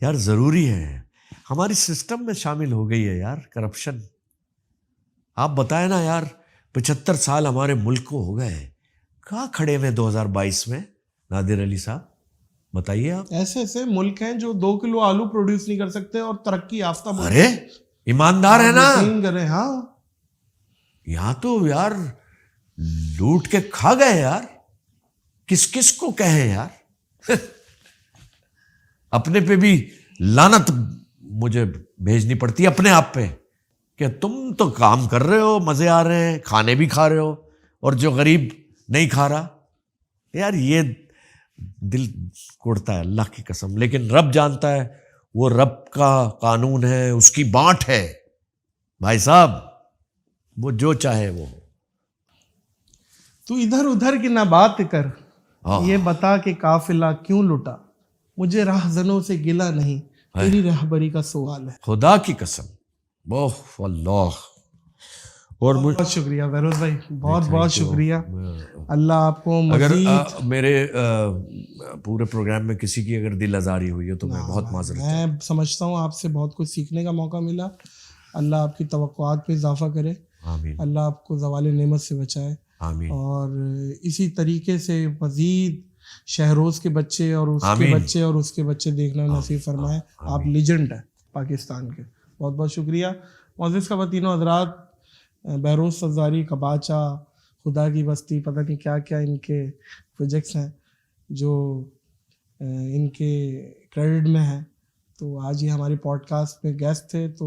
यार जरूरी है, हमारी सिस्टम में शामिल हो गई है यार करप्शन। आप बताएं ना यार, 75 साल हमारे मुल्क को हो गए, कहाँ खड़े हुए 2022 में नादिर अली साहब, बताइए आप। ऐसे ऐसे मुल्क हैं जो 2 किलो आलू प्रोड्यूस नहीं कर सकते और तरक्की याफ्ता मुल्क। अरे ईमानदार है ना, करें। हाँ यहाँ तो यार लूट के खा गए यार, किस किस को कहे यार। अपने पे भी लानत मुझे भेजनी पड़ती है अपने आप पे, कि तुम तो काम कर रहे हो, मजे आ रहे हैं, खाने भी खा रहे हो, और जो गरीब नहीं खा रहा। यार ये दिल कुड़ता है अल्लाह की कसम। लेकिन रब जानता है, वो रब का कानून है, उसकी बांट है भाई साहब, वो जो चाहे वो। तू इधर उधर की ना बात कर, हाँ। ये बता कि काफिला क्यों लुटा, मुझे राहजनों से गिला नहीं, तेरी रहबरी का सवाल है। खुदा की कसम, ओह अल्लाह। और मुझे बहुत शुक्रिया बहरोज भाई, बहुत बहुत शुक्रिया। अल्लाह आपको अगर मजीद मेरे पूरे प्रोग्राम में किसी की अगर दिल आज़ारी हुई है तो मैं बहुत माजरत। मैं समझता हूँ आपसे बहुत कुछ सीखने का मौका मिला। अल्लाह आपकी तवक्कुआत में इजाफा करे, आमीन, अल्लाह आपको ज़वाल नेमत से बचाए, आमीन, और इसी तरीके से मज़ीद शहरोज़ के बच्चे और उसके बच्चे और उसके बच्चे देखना नसीब फरमाए। आप लीजेंड हैं पाकिस्तान के। बहुत बहुत शुक्रिया। मुअज़्ज़िज़ ख़वातीनो हज़रात, बहरोज़ सफ़ज़ारी, कबाचा, खुदा की बस्ती, पता नहीं क्या क्या इनके प्रोजेक्ट्स हैं जो इनके क्रेडिट में हैं। तो आज ये हमारे पॉडकास्ट में गेस्ट थे, तो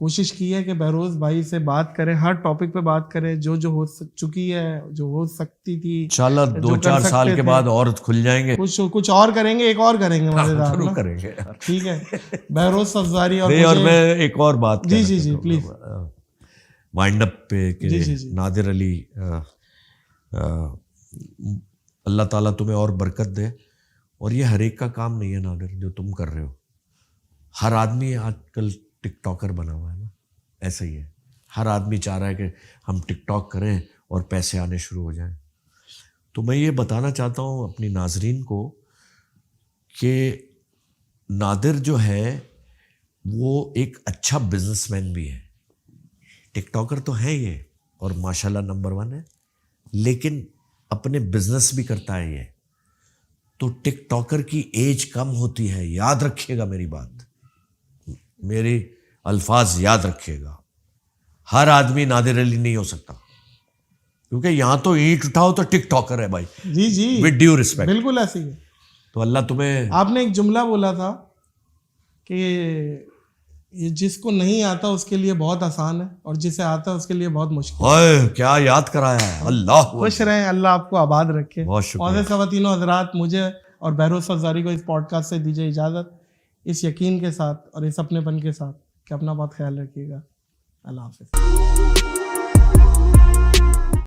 कोशिश की है कि बहरोज भाई से बात करें, हर टॉपिक पे बात करें, जो हो चुकी है, जो हो सकती थी, इंशाल्लाह जो 2-4 कर साल सकते के थे। बाद और खुल जाएंगे। कुछ और करेंगे, एक और करेंगे मजेदार जरूर ना। करेंगे यार। ठीक है बहरोज सफजारी और नहीं, और मुझे मैं एक और बात जी कहना जी जी चाहता हूँ, प्लीज। वाइंड अप पे कि जी, जी, जी। नादिर अली, अल्लाह ताला तुम्हें और बरकत दे। और ये हर एक का काम नहीं है नादिर, जो तुम कर रहे हो। हर आदमी आजकल टिकटॉकर बना हुआ है ना, ऐसा ही है। हर आदमी चाह रहा है कि हम टिकटॉक करें और पैसे आने शुरू हो जाएं। तो मैं ये बताना चाहता हूँ अपनी नाजरीन को कि नादिर जो है वो एक अच्छा बिजनेसमैन भी है। टिकटॉकर तो है ये और माशाल्लाह नंबर 1 है, लेकिन अपने बिजनेस भी करता है ये। तो टिकटॉकर की एज कम होती है, याद रखिएगा मेरी बात, मेरी अल्फाज याद रखिएगा। हर आदमी नादिर अली नहीं हो सकता, क्योंकि यहां तो ईंट उठाओ तो टिकटॉकर है भाई, जी जी विद ड्यू रिस्पेक्ट। बिल्कुल ऐसे ही है। तो अल्लाह तुम्हें, आपने एक जुमला बोला था कि ये जिसको नहीं आता उसके लिए बहुत आसान है और जिसे आता है उसके लिए बहुत मुश्किल। ओए क्या याद कराया है, अल्लाह खुश रहें, अल्लाह आपको आबाद रखे। बहुत शुक्रिया। और खवातीनो हजरात, मुझे और बहरोज सफजारी को इस पॉडकास्ट से दीजिए इजाज़त, इस यकीन के साथ और इस अपनेपन के साथ कि अपना बहुत ख्याल रखिएगा। अल्लाह हाफिज़।